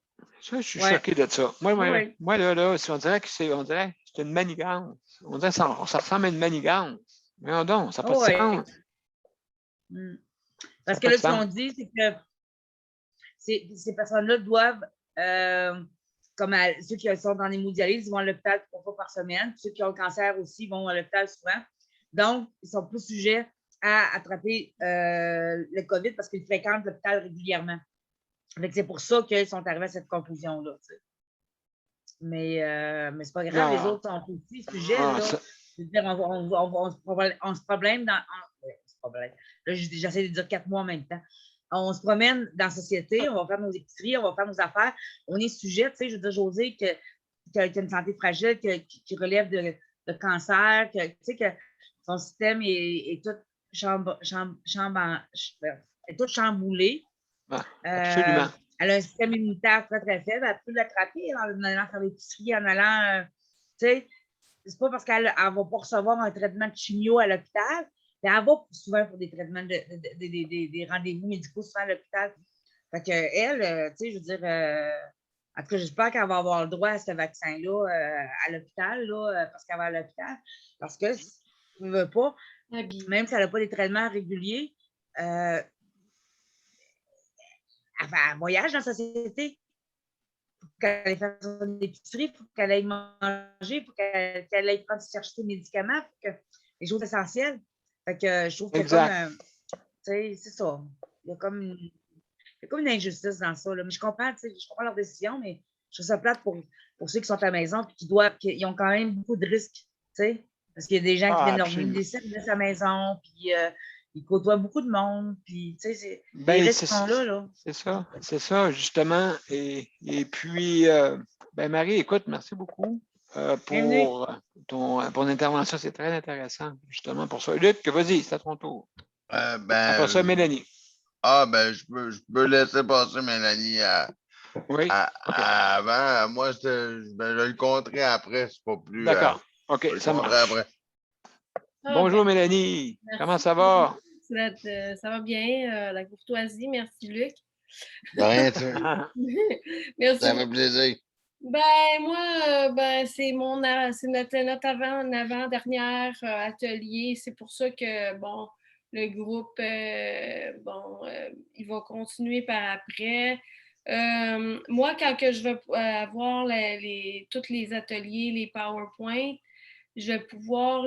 Ça, je suis Ouais. choqué de ça. Moi, Oui. là, on dirait que c'est une manigance. On dirait que ça ressemble à une manigance. Mais non, ça n'a pas de Oui. sens. Parce que là, ce qu'on dit, c'est que ces personnes-là doivent, comme ceux qui sont dans l'hémodialyse, ils vont à l'hôpital 3 fois par semaine. Ceux qui ont le cancer aussi vont à l'hôpital souvent. Donc, ils sont plus sujets à attraper le COVID parce qu'ils fréquentent l'hôpital régulièrement. C'est pour ça qu'ils sont arrivés à cette conclusion-là. Mais c'est pas grave, les autres sont aussi sujets. Là. Je veux dire, on se problème dans. Là, j'essaie de dire 4 mois en même temps. On se promène dans la société, on va faire nos épiceries, on va faire nos affaires. On est sujet, tu sais, je veux dire, José, qui a une santé fragile, qui relève de cancer, tu sais, que son système est tout chamboulé. Absolument. Elle a un système immunitaire très, très faible. Elle peut l'attraper en allant faire l'épicerie, en allant, tu sais, c'est pas parce qu'elle ne va pas recevoir un traitement de chimio à l'hôpital, mais elle va souvent pour des traitements, des rendez-vous médicaux souvent à l'hôpital. Fait qu'elle, tu sais, je veux dire, en tout cas, j'espère qu'elle va avoir le droit à ce vaccin-là à l'hôpital, là, parce qu'elle va à l'hôpital. Parce que si tu ne veux pas, même si elle n'a pas des traitements réguliers, elle voyage dans la société. Il faut qu'elle aille faire son épicerie, il faut qu'elle aille manger, il faut qu'elle aille chercher ses médicaments, les choses essentielles. Fait que je trouve qu'il y a comme, tu sais, c'est ça. Il y a comme une injustice dans ça. Là. Mais je comprends leur décision, mais je trouve ça plate pour ceux qui sont à la maison et qui ont quand même beaucoup de risques, tu sais. Parce qu'il y a des gens qui viennent leur venir de sa maison, puis ils côtoient beaucoup de monde, puis tu sais, les risques sont là, là. C'est ça, justement. Et puis, Marie, écoute, merci beaucoup pour ton intervention. C'est très intéressant, justement, pour ça. Luc, vas-y, c'est à ton tour. Après ça, Mélanie. Je peux laisser passer Mélanie oui. avant. Moi, je vais le contrer après, c'est pas plus. D'accord. OK, ça marche. Après. Bonjour, Mélanie. Merci. Comment ça va? Ça va bien, la courtoisie. Merci, Luc. De rien, tu sais. Merci. Ça fait plaisir. Moi, c'est notre avant-dernière atelier. C'est pour ça que, bon, le groupe, il va continuer par après. Moi, quand que je vais avoir tous les ateliers, les PowerPoint, je vais pouvoir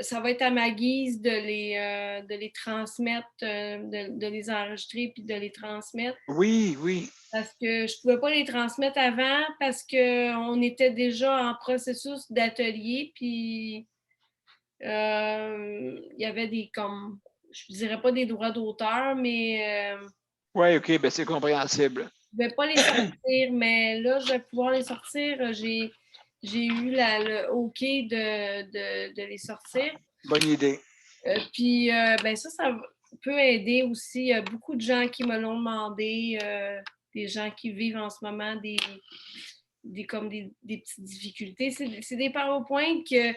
ça va être à ma guise de les transmettre, de les enregistrer puis de les transmettre. Oui, oui. Parce que je ne pouvais pas les transmettre avant parce qu'on était déjà en processus d'atelier, puis il y avait je ne dirais pas des droits d'auteur, mais Oui, OK, ben c'est compréhensible. je ne vais pas les sortir, mais là, je vais pouvoir les sortir. J'ai eu le OK de les sortir. Bonne idée. Puis, ben ça peut aider aussi. Il y a beaucoup de gens qui me l'ont demandé, des gens qui vivent en ce moment des petites difficultés. C'est des PowerPoint que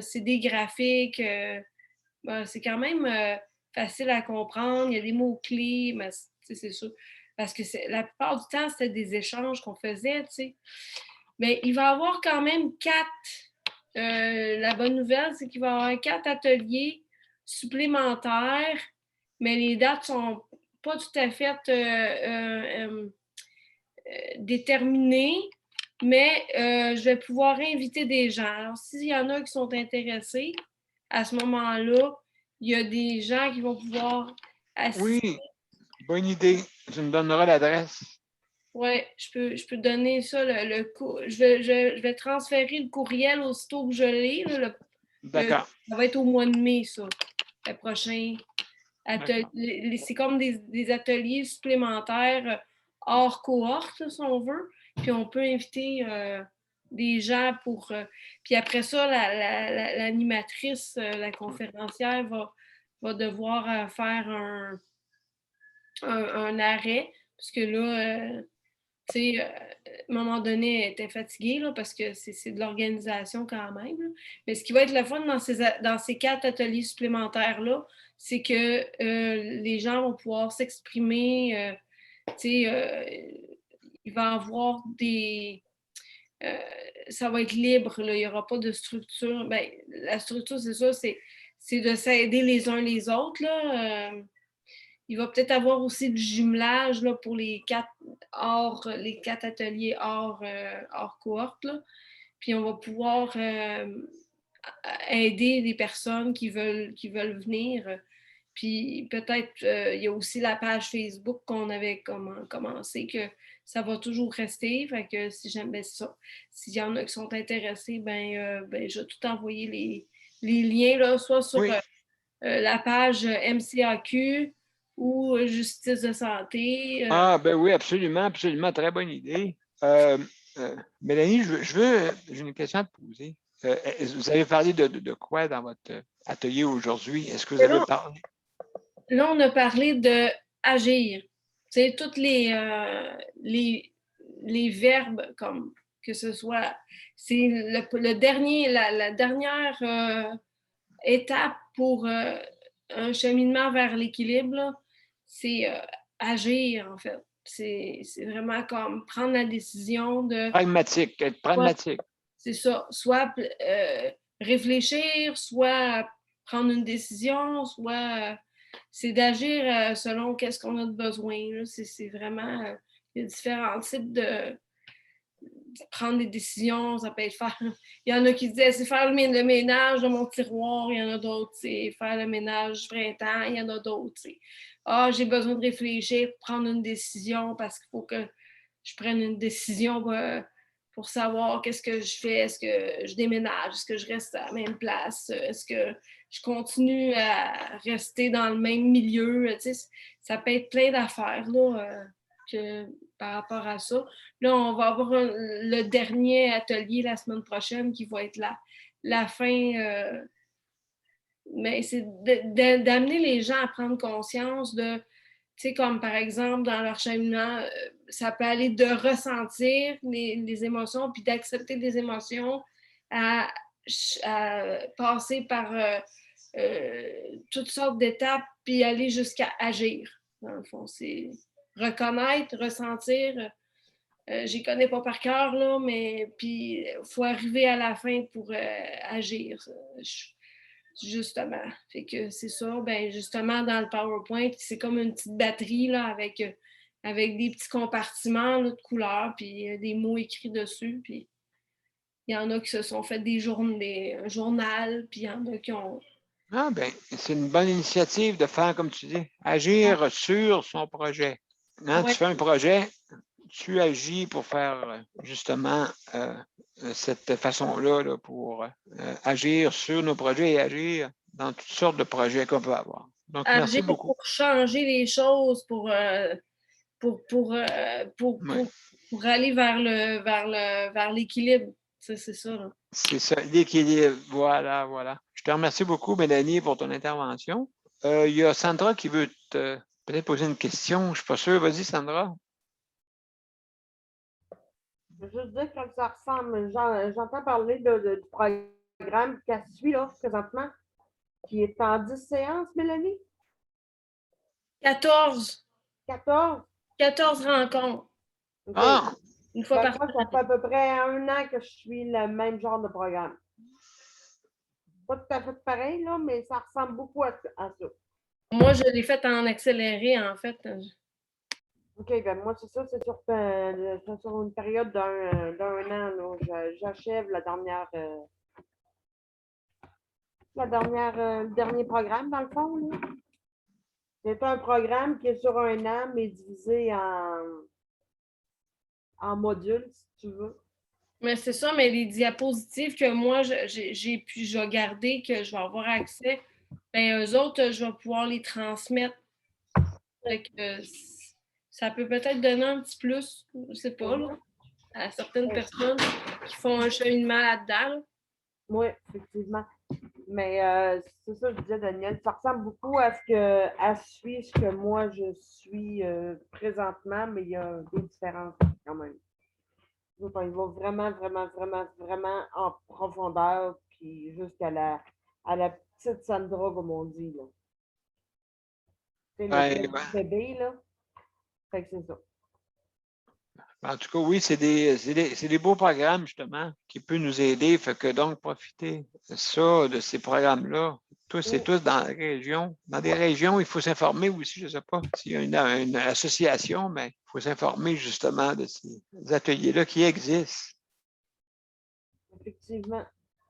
c'est des graphiques. Ben, c'est quand même facile à comprendre. Il y a des mots-clés, mais c'est sûr. Parce que la plupart du temps, c'était des échanges qu'on faisait, tu sais. Mais il va y avoir quand même 4. La bonne nouvelle, c'est qu'il va y avoir 4 ateliers supplémentaires, mais les dates ne sont pas tout à fait déterminées. Mais je vais pouvoir inviter des gens. Alors, s'il y en a qui sont intéressés, à ce moment-là, il y a des gens qui vont pouvoir assister. Oui, bonne idée. Tu me donneras l'adresse. Oui, je peux donner ça. Je vais transférer le courriel aussitôt que je l'ai. D'accord. Ça va être au mois de mai, ça, le prochain atelier. C'est comme des ateliers supplémentaires hors cohorte, là, si on veut. Puis on peut inviter des gens pour... puis après ça, l'animatrice, la conférencière va devoir faire un arrêt, parce que là, tu sais, à un moment donné, elle était fatiguée, là, parce que c'est de l'organisation quand même, là. Mais ce qui va être le fun dans ces 4 ateliers supplémentaires-là, c'est que les gens vont pouvoir s'exprimer. Tu sais, il va y avoir ça va être libre, là, il n'y aura pas de structure. Ben, la structure, c'est ça, c'est de s'aider les uns les autres, là. Il va peut-être avoir aussi du jumelage là, pour les 4 ateliers hors cohorte, là. Puis on va pouvoir aider des personnes qui veulent venir. Puis peut-être, il y a aussi la page Facebook qu'on avait commencé, que ça va toujours rester. Fait que si jamais ça, s'il y en a qui sont intéressés, je vais tout envoyer les liens, là, soit sur Oui. la page MCAQ ou Justice de santé. Ah, ben oui, absolument, absolument. Très bonne idée. Mélanie, j'ai une question à te poser. Vous avez parlé de quoi dans votre atelier aujourd'hui? Est-ce que vous avez parlé? Là, on a parlé de agir. Tu sais, tous les verbes, comme que ce soit. C'est la dernière étape pour un cheminement vers l'équilibre, c'est agir, en fait. C'est vraiment comme prendre la décision de... Pragmatique, être pragmatique. C'est ça. Soit réfléchir, soit prendre une décision, soit c'est d'agir selon qu'est-ce qu'on a de besoin. C'est vraiment... il y a différents types de prendre des décisions, ça peut être faire... Il y en a qui disaient, c'est faire le ménage de mon tiroir. Il y en a d'autres, c'est faire le ménage du printemps. Il y en a d'autres, c'est j'ai besoin de réfléchir, prendre une décision parce qu'il faut que je prenne une décision pour savoir qu'est-ce que je fais. Est-ce que je déménage? Est-ce que je reste à la même place? Est-ce que je continue à rester dans le même milieu? Tu sais, ça peut être plein d'affaires là, par rapport à ça. Là, on va avoir le dernier atelier la semaine prochaine qui va être la fin. Mais c'est d'amener les gens à prendre conscience de, tu sais, comme par exemple dans leur cheminement, ça peut aller de ressentir les émotions puis d'accepter les émotions à passer par toutes sortes d'étapes puis aller jusqu'à agir. Dans le fond, c'est reconnaître, ressentir. J'y connais pas par cœur, là, mais puis il faut arriver à la fin pour agir. justement. Fait que c'est ça, ben justement, dans le PowerPoint, c'est comme une petite batterie là, avec des petits compartiments là, de couleurs, puis des mots écrits dessus. Puis il y en a qui se sont fait un journal, puis il y en a qui ont. Ah, ben, c'est une bonne initiative de faire, comme tu dis, agir sur son projet. Hein, Ouais. Tu fais un projet, tu agis pour faire justement cette façon-là là, pour agir sur nos projets et agir dans toutes sortes de projets qu'on peut avoir. Donc, merci Agir beaucoup. pour changer les choses, pour aller vers l'équilibre. C'est ça. Là. C'est ça, l'équilibre. Voilà, voilà. Je te remercie beaucoup, Mélanie, pour ton intervention. Il y a Sandra qui veut peut-être poser une question. Je ne suis pas sûr. Vas-y, Sandra. Je veux juste dire que ça ressemble. J'entends parler du programme qu'elle suit là, présentement, qui est en 10 séances, Mélanie? 14 rencontres. OK. Ah, Une fois par Moi, ça fait à peu près 1 an que je suis le même genre de programme. Pas tout à fait pareil, là, mais ça ressemble beaucoup à ça. Moi, je l'ai fait en accéléré, en fait. OK, ben moi, c'est ça, c'est sur une période d'un an. Là. J'achève le dernier programme, dans le fond. Là. C'est un programme qui est sur un an, mais divisé en modules, si tu veux. Mais c'est ça, mais les diapositives que moi, je vais garder, que je vais avoir accès, ben eux autres, je vais pouvoir les transmettre. Fait que, ça peut peut-être donner un petit plus, je sais pas, là, à certaines personnes qui font un cheminement là-dedans. Là. Oui, effectivement. Mais c'est ça que je disais, Daniel. Ça ressemble beaucoup à ce que moi je suis présentement, mais il y a des différences quand même. Il va vraiment, vraiment, vraiment, vraiment en profondeur, puis jusqu'à la petite Sandra, comme on dit. Là. C'est le ouais. bébé, là. Fait que c'est ça. En tout cas, oui, c'est des beaux programmes, justement, qui peuvent nous aider. Fait que donc, profiter de ces programmes-là. C'est tous dans la région. Dans des régions, il faut s'informer aussi, je ne sais pas s'il y a une association, mais il faut s'informer justement de ces ateliers-là qui existent. Effectivement.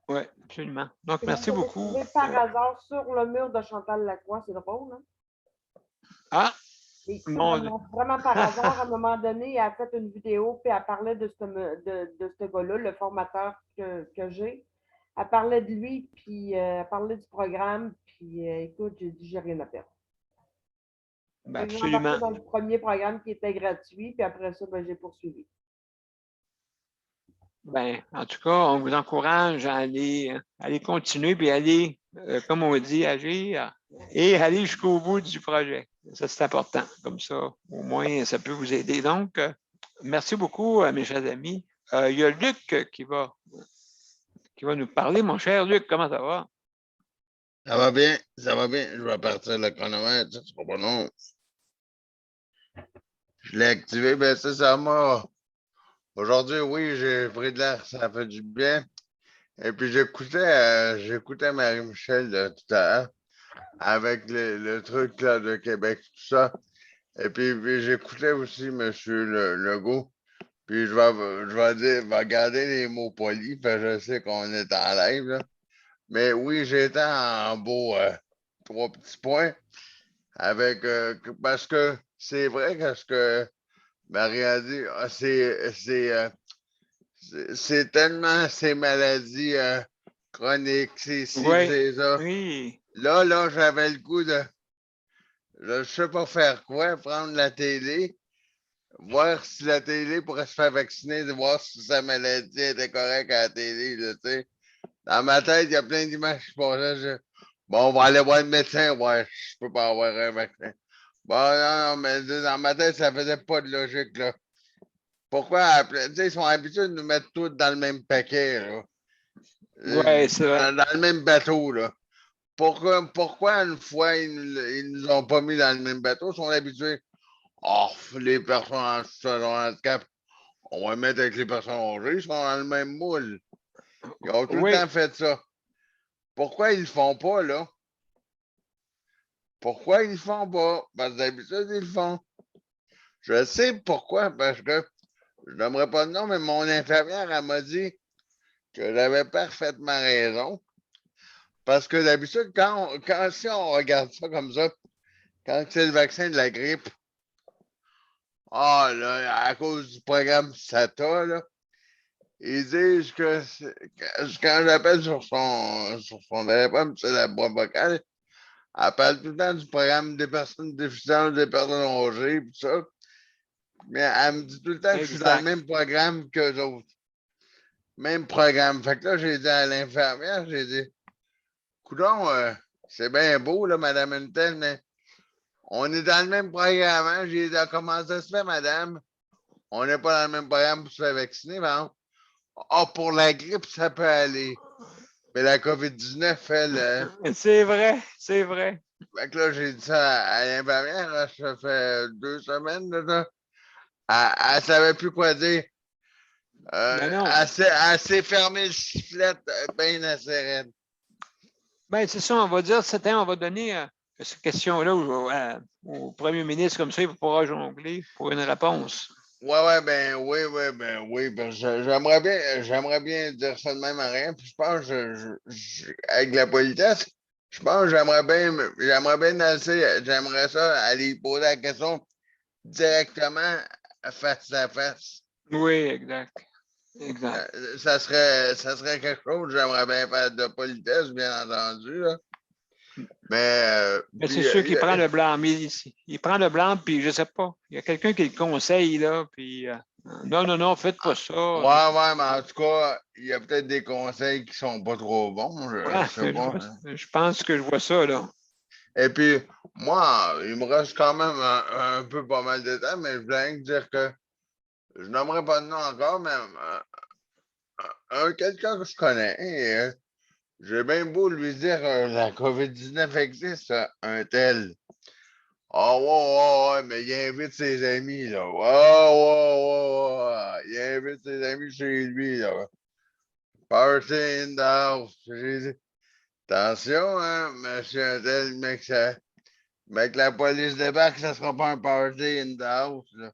Oui, absolument. Donc, merci beaucoup. Vous par hasard sur le mur de Chantal Lacroix, c'est drôle, hein? Ah! Et vraiment par hasard, à un moment donné, elle a fait une vidéo, puis elle parlait de ce gars-là, le formateur que j'ai. Elle parlait de lui, puis elle parlait du programme, puis écoute, j'ai dit, j'ai rien à perdre. Ben, J'ai absolument. embarqué dans le premier programme qui était gratuit, puis après ça, ben, j'ai poursuivi. Ben, en tout cas, on vous encourage à aller continuer, puis aller, comme on dit, agir et aller jusqu'au bout du projet. Ça, c'est important. Comme ça, au moins, ça peut vous aider. Donc, merci beaucoup, mes chers amis. Il y a Luc qui va nous parler. Mon cher Luc, comment ça va? Ça va bien, ça va bien. Je vais partir le chronomètre, ça sera pas long. Je l'ai activé, ben ça m'a. Aujourd'hui, oui, j'ai pris de l'air, ça fait du bien. Et puis j'écoutais Marie-Michel tout à l'heure avec le truc là, de Québec, tout ça. Et puis j'écoutais aussi M. Legault. Puis je vais garder les mots polis, parce que je sais qu'on est en live. Là. Mais oui, j'étais en beau 3 petits points avec parce que c'est vrai que ce que Marie a dit, c'est tellement ces maladies chroniques, c'est ci, Oui, c'est ça. oui. Là, j'avais le coup de je sais pas faire quoi, prendre la télé, voir si la télé pourrait se faire vacciner, de voir si sa maladie était correcte à la télé, là, tu sais. Dans ma tête, il y a plein d'images qui passaient. Bon, on va aller voir le médecin, ouais, je peux pas avoir un vaccin. Bon, non, mais dans ma tête, ça faisait pas de logique, là. Pourquoi, tu sais, ils sont habitués de nous mettre tous dans le même paquet, là. Oui, c'est vrai. Dans le même bateau, là. Pourquoi une fois, ils nous ont pas mis dans le même bateau? Ils sont habitués. Oh, les personnes en handicap, on va mettre avec les personnes âgées, ils sont dans le même moule. Ils ont tout le Oui. temps fait ça. pourquoi ils le font pas, là? Pourquoi ils le font pas? Parce que d'habitude, ils le font. Je sais pourquoi, parce que je n'aimerais pas de nom, mais mon infirmière, elle m'a dit que j'avais parfaitement raison. Parce que d'habitude, si on regarde ça comme ça, quand c'est le vaccin de la grippe, là, à cause du programme SATA, là, ils disent que quand j'appelle sur son téléphone, c'est la boîte vocale, elle parle tout le temps du programme des personnes déficientes, des personnes âgées, tout ça. Mais elle me dit tout le temps que je suis dans le même programme qu'eux autres. Même programme. Fait que là, j'ai dit à l'infirmière, j'ai dit, coudonc, c'est bien beau, là, Madame Untel, mais on est dans le même programme. Hein? J'ai dit, comment ça se fait, madame? On n'est pas dans le même programme pour se faire vacciner, par pour la grippe, ça peut aller. Mais la COVID-19, elle. C'est vrai, c'est vrai. Fait que là, j'ai dit ça à l'infirmière, ça fait 2 semaines, là. Elle ne savait plus quoi dire. Elle s'est fermée le sifflet bien assez raide. Ben, c'est ça, on va dire, on va donner cette question-là au premier ministre, comme ça, il pourra jongler pour une réponse. Oui, parce que j'aimerais bien dire ça de même à rien, puis je pense avec la politesse, je pense que j'aimerais ça aller poser la question directement face à face. Oui, exact. Ça serait quelque chose, j'aimerais bien faire de politesse, bien entendu, là. Mais c'est sûr qu'il prend le blanc, mais il prend le blanc, puis je sais pas. Il y a quelqu'un qui le conseille, là, puis non, faites pas ça. Ouais, mais en tout cas, il y a peut-être des conseils qui sont pas trop bons. Je sais pas. Je pense que je vois ça, là. Et puis, moi, il me reste quand même un peu pas mal de temps, mais je voulais dire que je n'aimerais pas de nom encore, mais quelqu'un que je connais, j'ai bien beau lui dire la COVID-19 existe, un tel. Ouais, mais il invite ses amis, là. Ouais. Il invite ses amis chez lui, là. Party in the house. J'ai dit, attention, hein, monsieur un tel, mec, mais que la police débarque, ça sera pas un party in the house, là.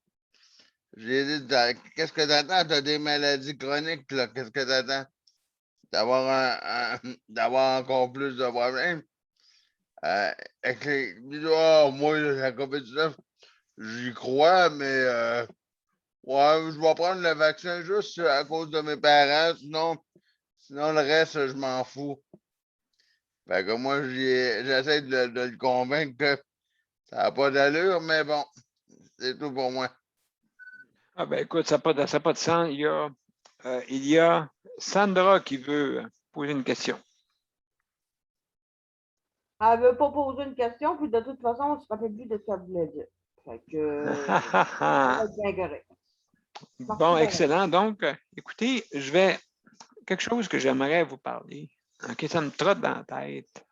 J'ai dit, qu'est-ce que t'attends? T'as des maladies chroniques, là. Qu'est-ce que t'attends? D'avoir encore plus de problèmes? Moi, la COVID-19, j'y crois, mais je vais prendre le vaccin juste à cause de mes parents, sinon le reste, je m'en fous. Fait que moi, j'essaie de le convaincre que ça n'a pas d'allure, mais bon, c'est tout pour moi. Ah ben écoute, ça n'a pas de sens. Il y a Sandra qui veut poser une question. Elle ne veut pas poser une question, puis de toute façon, on ne se rappelle plus de ce qu'elle voulait dire. Fait que ça va être bien correct. Bon, excellent. Donc, écoutez, quelque chose que j'aimerais vous parler, okay, ça me trotte dans la tête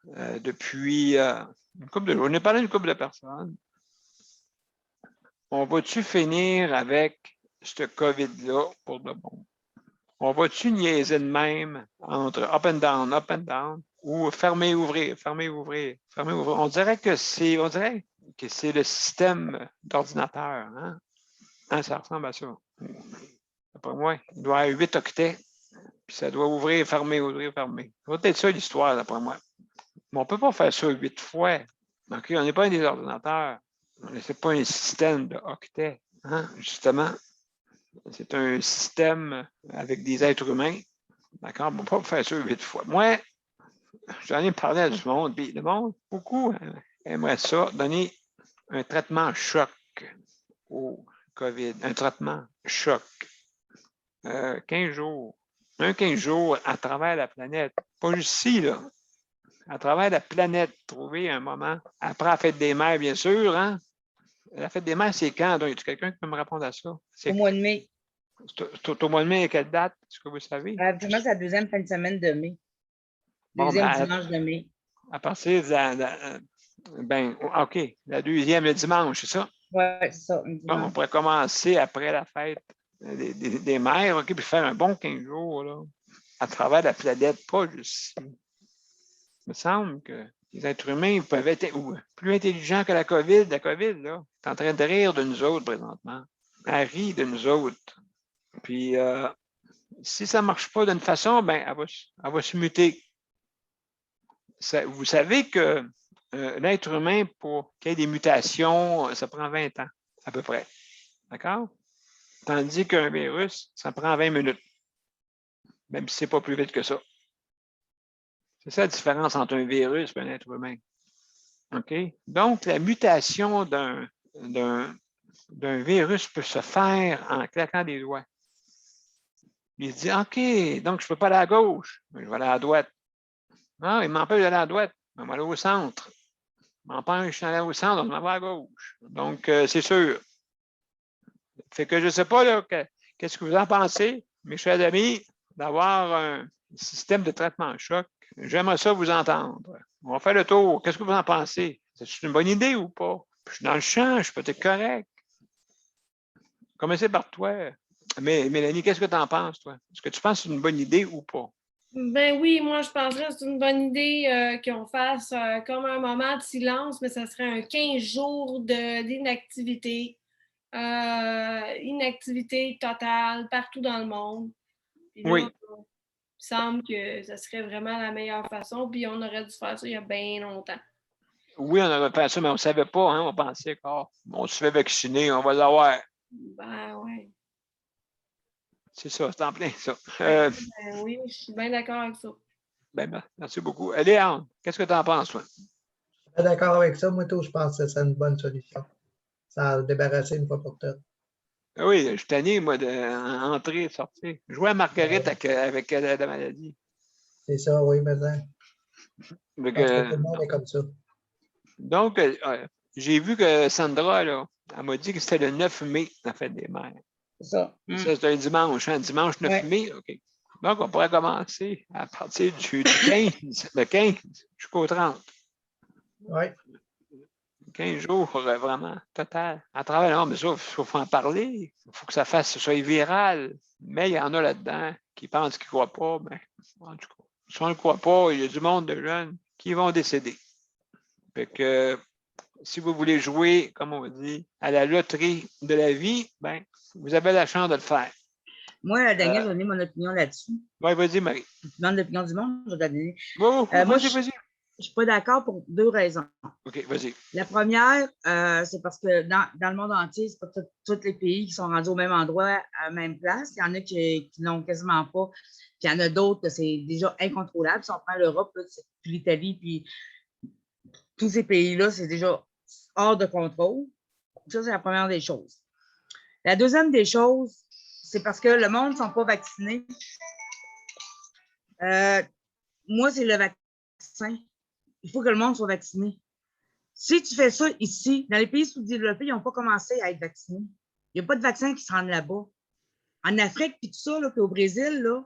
depuis une couple de jours. On a parlé d'une couple de personnes. On va-tu finir avec ce COVID-là pour de bon? On va-tu niaiser de même entre up and down, ou fermer, ouvrir? On dirait que c'est le système d'ordinateur. Hein? Ça ressemble à ça. Après moi, il doit y avoir 8 octets, puis ça doit ouvrir, fermer. Ça va être ça l'histoire, d'après moi. Mais on ne peut pas faire ça 8 fois. Okay? On n'est pas des ordinateurs. Ce n'est pas un système de octets. Hein? Justement, c'est un système avec des êtres humains. D'accord? On ne peut pas faire ça 8 fois. Moi, j'en ai parlé à du monde, puis le monde, beaucoup aimerait ça, donner un traitement choc au COVID. Un traitement choc. 15 jours. 15 jours à travers la planète. Pas juste ici, là. À travers la planète, trouver un moment. Après la fête des mères, bien sûr, hein? La fête des mères, c'est quand? Donc, y a quelqu'un qui peut me répondre à ça? Au mois de mai. C'est au mois de mai, à quelle date? Est-ce que vous savez? Absolument, c'est la deuxième fin de semaine de mai. Deuxième dimanche de mai. À partir de OK. La deuxième, le dimanche, c'est ça? Oui, c'est ça. Bon, on pourrait commencer après la fête des mères, OK, puis faire un bon 15 jours, là, à travers la planète, pas juste ici. me semble que les êtres humains peuvent être plus intelligents que la COVID. La COVID, là, est en train de rire de nous autres présentement. Elle rit de nous autres. Puis, si ça ne marche pas d'une façon, ben, elle va se muter. Vous savez que l'être humain, pour qu'il y ait des mutations, ça prend 20 ans, à peu près. D'accord? Tandis qu'un virus, ça prend 20 minutes. Même si ce n'est pas plus vite que ça. C'est ça la différence entre un virus et un être humain. OK? Donc, la mutation d'un virus peut se faire en claquant des doigts. Il dit, OK, donc je ne peux pas aller à gauche, mais je vais aller à droite. Non, il m'empêche d'aller à droite, je vais aller au centre. Il m'empêche d'aller au centre, on va à gauche. Donc, c'est sûr. Fait que je ne sais pas, là, qu'est-ce que vous en pensez, mes chers amis, d'avoir un système de traitement choc. J'aimerais ça vous entendre. On va faire le tour. Qu'est-ce que vous en pensez? C'est une bonne idée ou pas? Je suis dans le champ, je suis peut-être correct. Commencez par toi. Mais Mélanie, qu'est-ce que tu en penses, toi? Est-ce que tu penses que c'est une bonne idée ou pas? Ben oui, moi, je penserais que c'est une bonne idée qu'on fasse comme un moment de silence, mais ça serait un 15 jours d'inactivité. Inactivité totale partout dans le monde. Puis là, Oui. il me semble que ça serait vraiment la meilleure façon, puis on aurait dû faire ça il y a bien longtemps. Oui, on aurait fait ça, mais on ne savait pas. Hein? On pensait qu'on se fait vacciner, on va l'avoir. Ben oui. C'est ça, c'est en plein ça. Ben oui, je suis bien d'accord avec ça. Ben, merci beaucoup. Léon, qu'est-ce que tu en penses, toi? Je suis pas d'accord avec ça. Moi, tout, je pense que c'est une bonne solution. Ça a débarrassé une fois pour toutes. Oui, je suis tanné, moi, d'entrer et sortir. Jouer à Marguerite avec la maladie. C'est ça, oui, mais ça. Donc, Tout le monde est comme ça. donc j'ai vu que Sandra, là, elle m'a dit que c'était le 9 mai, la fête des mères. C'est ça. Ça, c'est un dimanche, hein? Dimanche 9 mai, OK. Donc, on pourrait commencer à partir du 15, le 15 jusqu'au 30. Oui. 15 jours, vraiment, total. À travers, non, mais ça, il faut en parler. Il faut que ça soit viral. Mais il y en a là-dedans qui pensent qu'ils ne croient pas. Mais en tout cas, si on ne croit pas, il y a du monde de jeunes qui vont décéder. Fait que si vous voulez jouer, comme on dit, à la loterie de la vie, ben, vous avez la chance de le faire. Moi, Daniel, je vais donner mon opinion là-dessus. Oui, vas-y, Marie. Tu demandes l'opinion du monde, je vais donner. Moi, je ne suis pas d'accord pour 2 raisons. OK, vas-y. La première, c'est parce que dans le monde entier, ce n'est pas tous les pays qui sont rendus au même endroit, à la même place. Il y en a qui n'ont quasiment pas. Puis il y en a d'autres, c'est déjà incontrôlable. Si on prend l'Europe, puis l'Italie, puis tous ces pays-là, c'est déjà hors de contrôle. Ça, c'est la première des choses. La deuxième des choses, c'est parce que le monde ne sont pas vaccinés. Moi, c'est le vaccin. Il faut que le monde soit vacciné. Si tu fais ça ici, dans les pays sous-développés, ils n'ont pas commencé à être vaccinés. Il n'y a pas de vaccin qui se rend là-bas. En Afrique, puis tout ça, là, puis au Brésil, là,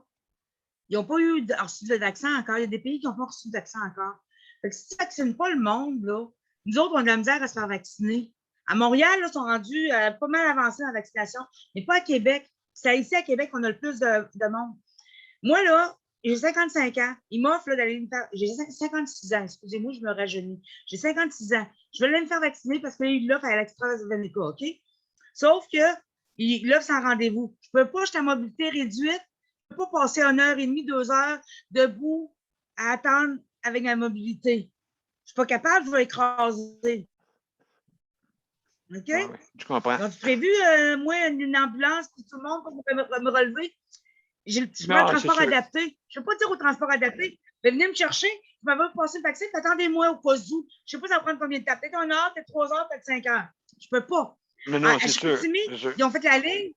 ils n'ont pas reçu de vaccin encore. Il y a des pays qui n'ont pas reçu de vaccin encore. Fait que si tu ne vaccines pas le monde, là, nous autres, on a de la misère à se faire vacciner. À Montréal, là, ils sont rendus pas mal avancés dans la vaccination, mais pas à Québec. C'est ici, à Québec, qu'on a le plus de monde. Moi, là, j'ai 55 ans. Il m'offre d'aller me faire. J'ai 56 ans. Excusez-moi, je me rajeunis. J'ai 56 ans. Je vais aller me faire vacciner parce qu'il l'offre à l'AstraZeneca, OK? Sauf qu'il l'offre sans rendez-vous. Je ne peux pas, j'étais à mobilité réduite. Je ne peux pas passer 1h30, 2 heures debout à attendre avec la mobilité. Je ne suis pas capable, je vais écraser. OK? Ah oui, je comprends. Donc, tu prévu, moi, une ambulance pour tout le monde pour me relever? Je prends le transport adapté. Je ne peux pas dire au transport adapté. Venez me chercher, je m'avais passé le vaccin, attendez-moi au cas où. Je ne sais pas ça va prendre combien de temps. Peut-être 1 heure, peut-être 3 heures, peut-être 5 heures. Je ne peux pas. Non, c'est sûr. Ils ont fait la ligne.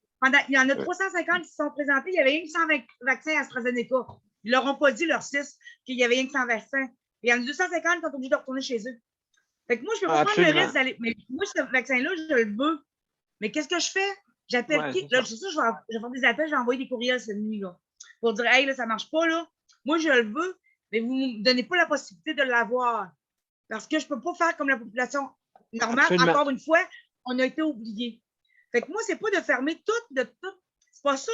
Il y en a 350 qui se sont présentés. Il y avait rien que 100 vaccins AstraZeneca. Ils ne leur ont pas dit, leurs 6, qu'il y avait rien que 100 vaccins. Il y en a 250 qui sont obligés de retourner chez eux. Fait que moi, je ne peux pas prendre le risque d'aller. Mais moi, ce vaccin-là, je le veux. Mais qu'est-ce que je fais? J'appelle qui? Là, je sais ça, je vais faire des appels, je vais envoyer des courriels cette nuit, là, pour dire, hey, là, ça ne marche pas, là. Moi, je le veux, mais vous ne me donnez pas la possibilité de l'avoir. Parce que je ne peux pas faire comme la population normale. Absolument. Encore une fois, on a été oubliés. Fait que moi, ce n'est pas de fermer tout. C'est pas ça.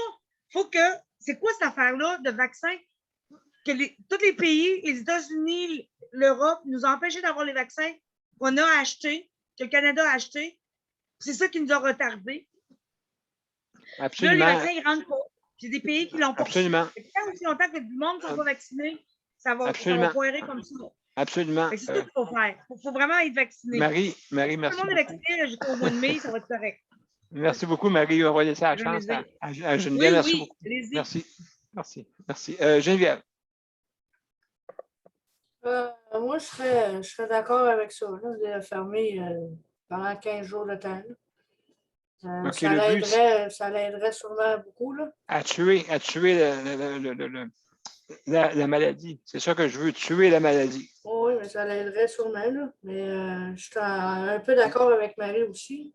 Faut que. C'est quoi cette affaire-là de vaccin? que tous les pays, les États-Unis, l'Europe, nous ont empêchés d'avoir les vaccins qu'on a achetés, que le Canada a achetés. C'est ça qui nous a retardés. Là, les vaccins, ils rentrent pas. C'est des pays qui l'ont pas reçu. Absolument. Tant aussi longtemps que du monde ne sont pas vaccinés, ça va foirer comme ça. Absolument. C'est ça qu'il faut faire. Il faut vraiment être vacciné. Marie, Tout le merci monde est beaucoup. vacciné jusqu'au mois de mai, ça va être correct. Merci beaucoup, Marie. On va laisser la Je chance les ai. à Geneviève. Merci beaucoup. allez-y. Merci. Geneviève. Moi, je serais d'accord avec ça, là, de fermer pendant 15 jours de temps. Ok, le but, Ça l'aiderait sûrement beaucoup. Là. à tuer la maladie. C'est ça que je veux, tuer la maladie. Oui, mais ça l'aiderait sûrement. Là. Mais je suis un peu d'accord avec Marie aussi.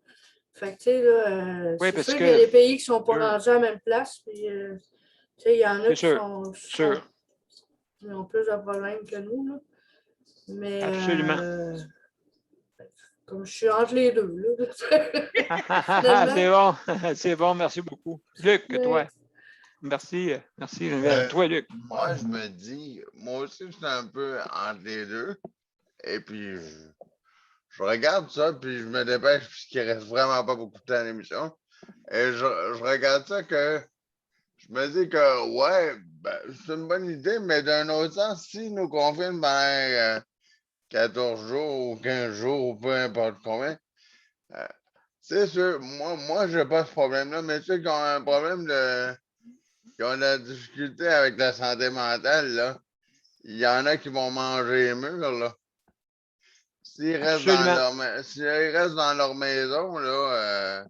Fait que, tu sais, là, Oui, c'est parce sûr que- qu'il y a des pays qui ne sont pas Sûr. rendus à la même place. Puis, tu sais, il y en a C'est qui sûr. Sûr. qui ont plus de problèmes que nous. Là. Mais Absolument. comme je suis entre les deux. Là. C'est bon. C'est bon. Merci beaucoup. Luc, Mais- toi. Merci, Geneviève. Toi, Luc. Moi, je me dis, moi aussi, je suis un peu entre les deux. Et puis, je regarde ça, puis je me dépêche, puisqu'il reste vraiment pas beaucoup de temps à l'émission. Et je regarde ça que je me dis que, ouais, ben, c'est une bonne idée, mais d'un autre sens, s'ils nous confinent pendant 14 jours ou 15 jours ou peu importe combien, c'est sûr, moi, je n'ai pas ce problème-là, mais ceux qui ont un problème qui ont de la difficulté avec la santé mentale, là, il y en a qui vont manger les murs, là. S'ils restent dans leur maison, là,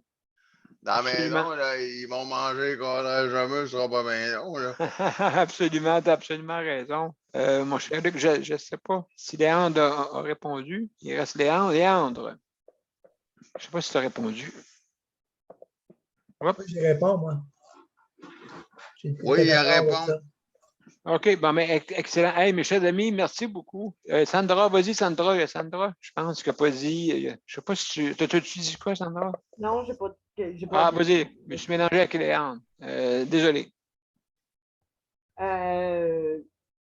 dans la Absolument. maison, là, ils vont manger quand le mur ne sera pas bien long, là. Absolument, tu as absolument raison. Mon cher Luc, je ne sais pas si Léandre a répondu. Il reste Léandre. Léandre, je ne sais pas si tu as répondu. Moi, j'y réponds, moi. Oui, il d'accord avec répond. ça. OK, bon, mais excellent. Hey, mes chers amis, merci beaucoup. Sandra, vas-y, Sandra. Sandra, je pense qu'elle n'a pas dit. Je ne sais pas si tu dis quoi, Sandra? Non, j'ai pas. Ah, vas-y, je me suis mélangé avec Léandre. Désolé.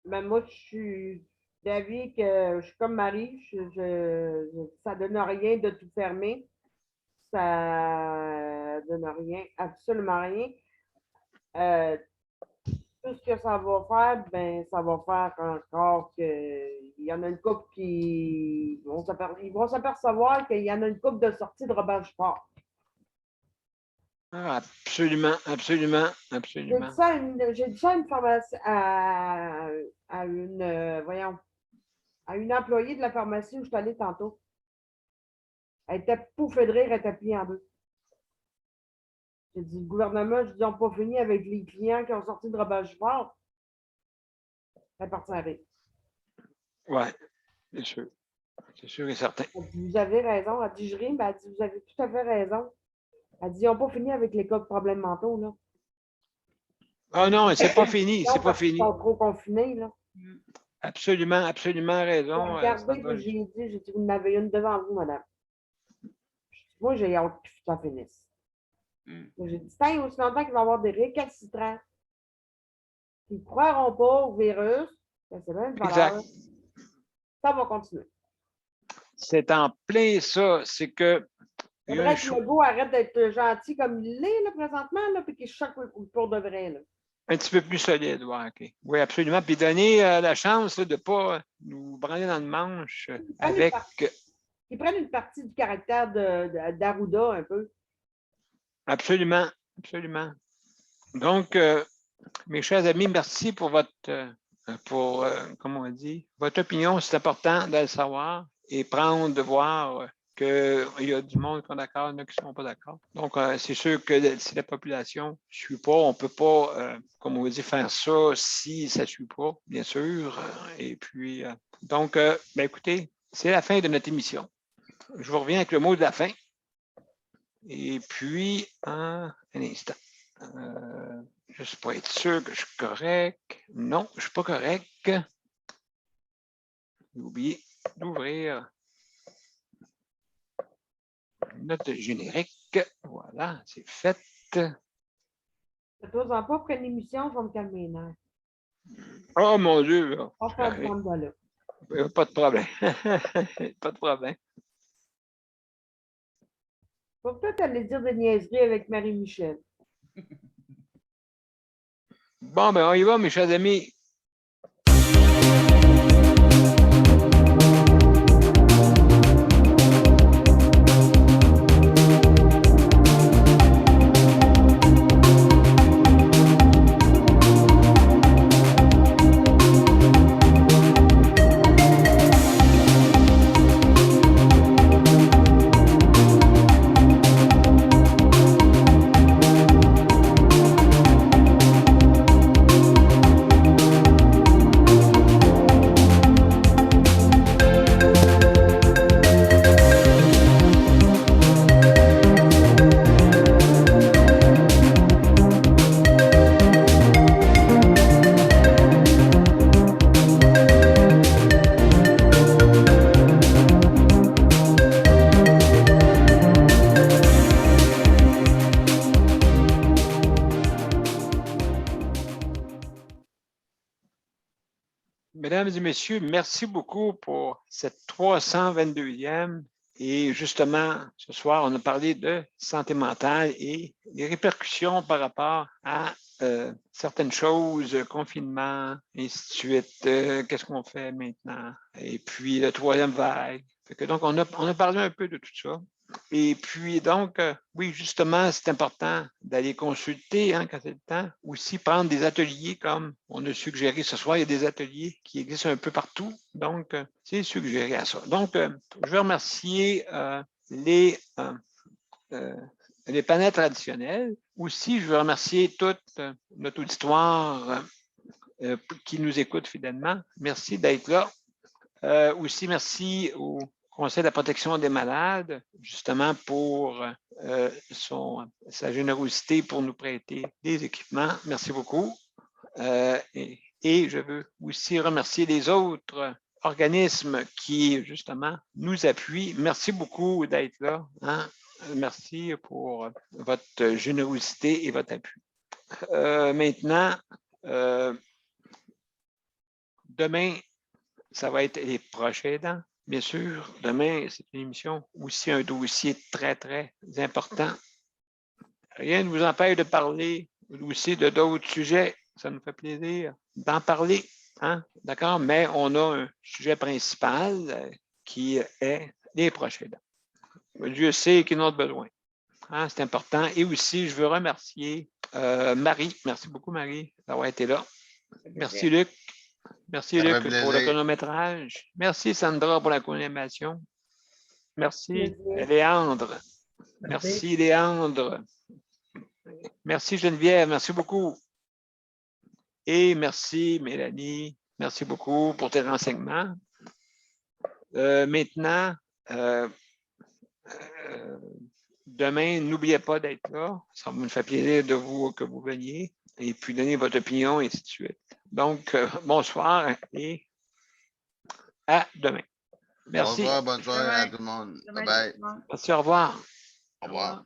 Ben moi, je suis d'avis que je suis comme Marie. Ça donne rien de tout fermer. Ça donne rien, absolument rien. Tout ce que ça va faire, ben, ça va faire encore qu'il y en a une couple qui ils vont s'apercevoir qu'il y en a une couple de sorties de robage fort. Ah, absolument, absolument, J'ai absolument. dit ça à une pharmacie, à une employée de la pharmacie où je suis allée tantôt. Elle était pouffée de rire, elle était pliée en deux. J'ai dit, le gouvernement, je dis, ils n'ont pas fini avec les clients qui ont sorti de robage fort. Elle est partie à rire. Oui, c'est sûr. C'est sûr et certain. Elle dit, vous avez raison. Elle dit, je ris, mais elle dit, vous avez tout à fait raison. Elle dit, ils n'ont pas fini avec les cas de problèmes mentaux, là. Ah non, c'est pas fini, c'est pas Parce qu'ils fini. sont trop confinés, là. Absolument, absolument raison. Regardez, Sandra. puis j'ai dit, vous en avez une devant vous, madame. Moi, j'ai hâte que ça finisse. J'ai dit, tant et aussi longtemps qu'il va y avoir des récalcitrants qui ne croiront pas au virus, que c'est même valeur, ça va continuer. C'est en plein ça. C'est que. Il faudrait que Legault arrête d'être gentil comme il est là, présentement, là, puis qu'il choque pour de vrai. Là. Un petit peu plus solide, ouais, OK. Oui, absolument. Puis donner la chance là, de ne pas nous branler dans le manche avec. Qu'ils prennent une partie du caractère d'Arruda un peu. Absolument, absolument. Donc, mes chers amis, merci pour comment on dit, votre opinion. C'est important de le savoir et prendre de voir qu'il y a du monde qui est d'accord, il y en a qui ne sont pas d'accord. Donc, c'est sûr que si la population ne suit pas, on ne peut pas, comme on dit, faire ça si ça ne suit pas, bien sûr. Et puis, donc, ben, écoutez, c'est la fin de notre émission. Je vous reviens avec le mot de la fin. Et puis, un instant. Juste pour être sûr que je suis correct. Non, je ne suis pas correct. J'ai oublié d'ouvrir notre générique. Voilà, c'est fait. Faites-en pas après l'émission, je vais me calmer les nerfs. Oh mon Dieu! Là. On fait le temps de là. Pas de problème. Pas de problème. Faut peut-être aller dire des niaiseries avec Marie-Michel. Bon, ben, on y va, mes chers amis. Mesdames et messieurs, merci beaucoup pour cette 322e. Et justement, ce soir, on a parlé de santé mentale et les répercussions par rapport à certaines choses, confinement, et ainsi de suite. Qu'est-ce qu'on fait maintenant? Et puis, la troisième vague. Donc, on a parlé un peu de tout ça. Et puis, donc, oui, justement, c'est important d'aller consulter quand c'est le temps. Aussi, prendre des ateliers comme on a suggéré ce soir. Il y a des ateliers qui existent un peu partout. Donc, c'est suggéré à ça. Donc, je veux remercier les panels traditionnels. Aussi, je veux remercier toute notre auditoire qui nous écoute fidèlement. Merci d'être là. Aussi, merci au Conseil de la protection des malades, justement pour sa générosité pour nous prêter des équipements. Merci beaucoup. Et je veux aussi remercier les autres organismes qui, justement, nous appuient. Merci beaucoup d'être là. Merci pour votre générosité et votre appui. Maintenant, demain, ça va être les proches aidants. Bien sûr, demain, c'est une émission aussi un dossier très, très important. Rien ne vous empêche de parler aussi de d'autres sujets. Ça nous fait plaisir d'en parler. D'accord? Mais on a un sujet principal qui est les proches aidants. Dieu sait qu'ils en ont besoin. C'est important. Et aussi, je veux remercier Marie. Merci beaucoup, Marie, d'avoir été là. Merci, Luc. Merci, Luc, pour le chronométrage. Merci, Sandra, pour la co-animation. Merci, Léandre. Merci, Léandre. Merci, Geneviève. Merci beaucoup. Et merci, Mélanie. Merci beaucoup pour tes renseignements. Maintenant, demain, n'oubliez pas d'être là. Ça me fait plaisir que vous veniez et puis donner votre opinion et ainsi de suite. Donc, bonsoir et à demain. Merci. Bonsoir, bonne soirée à tout le monde. Bye bye. Merci, au revoir. Au revoir.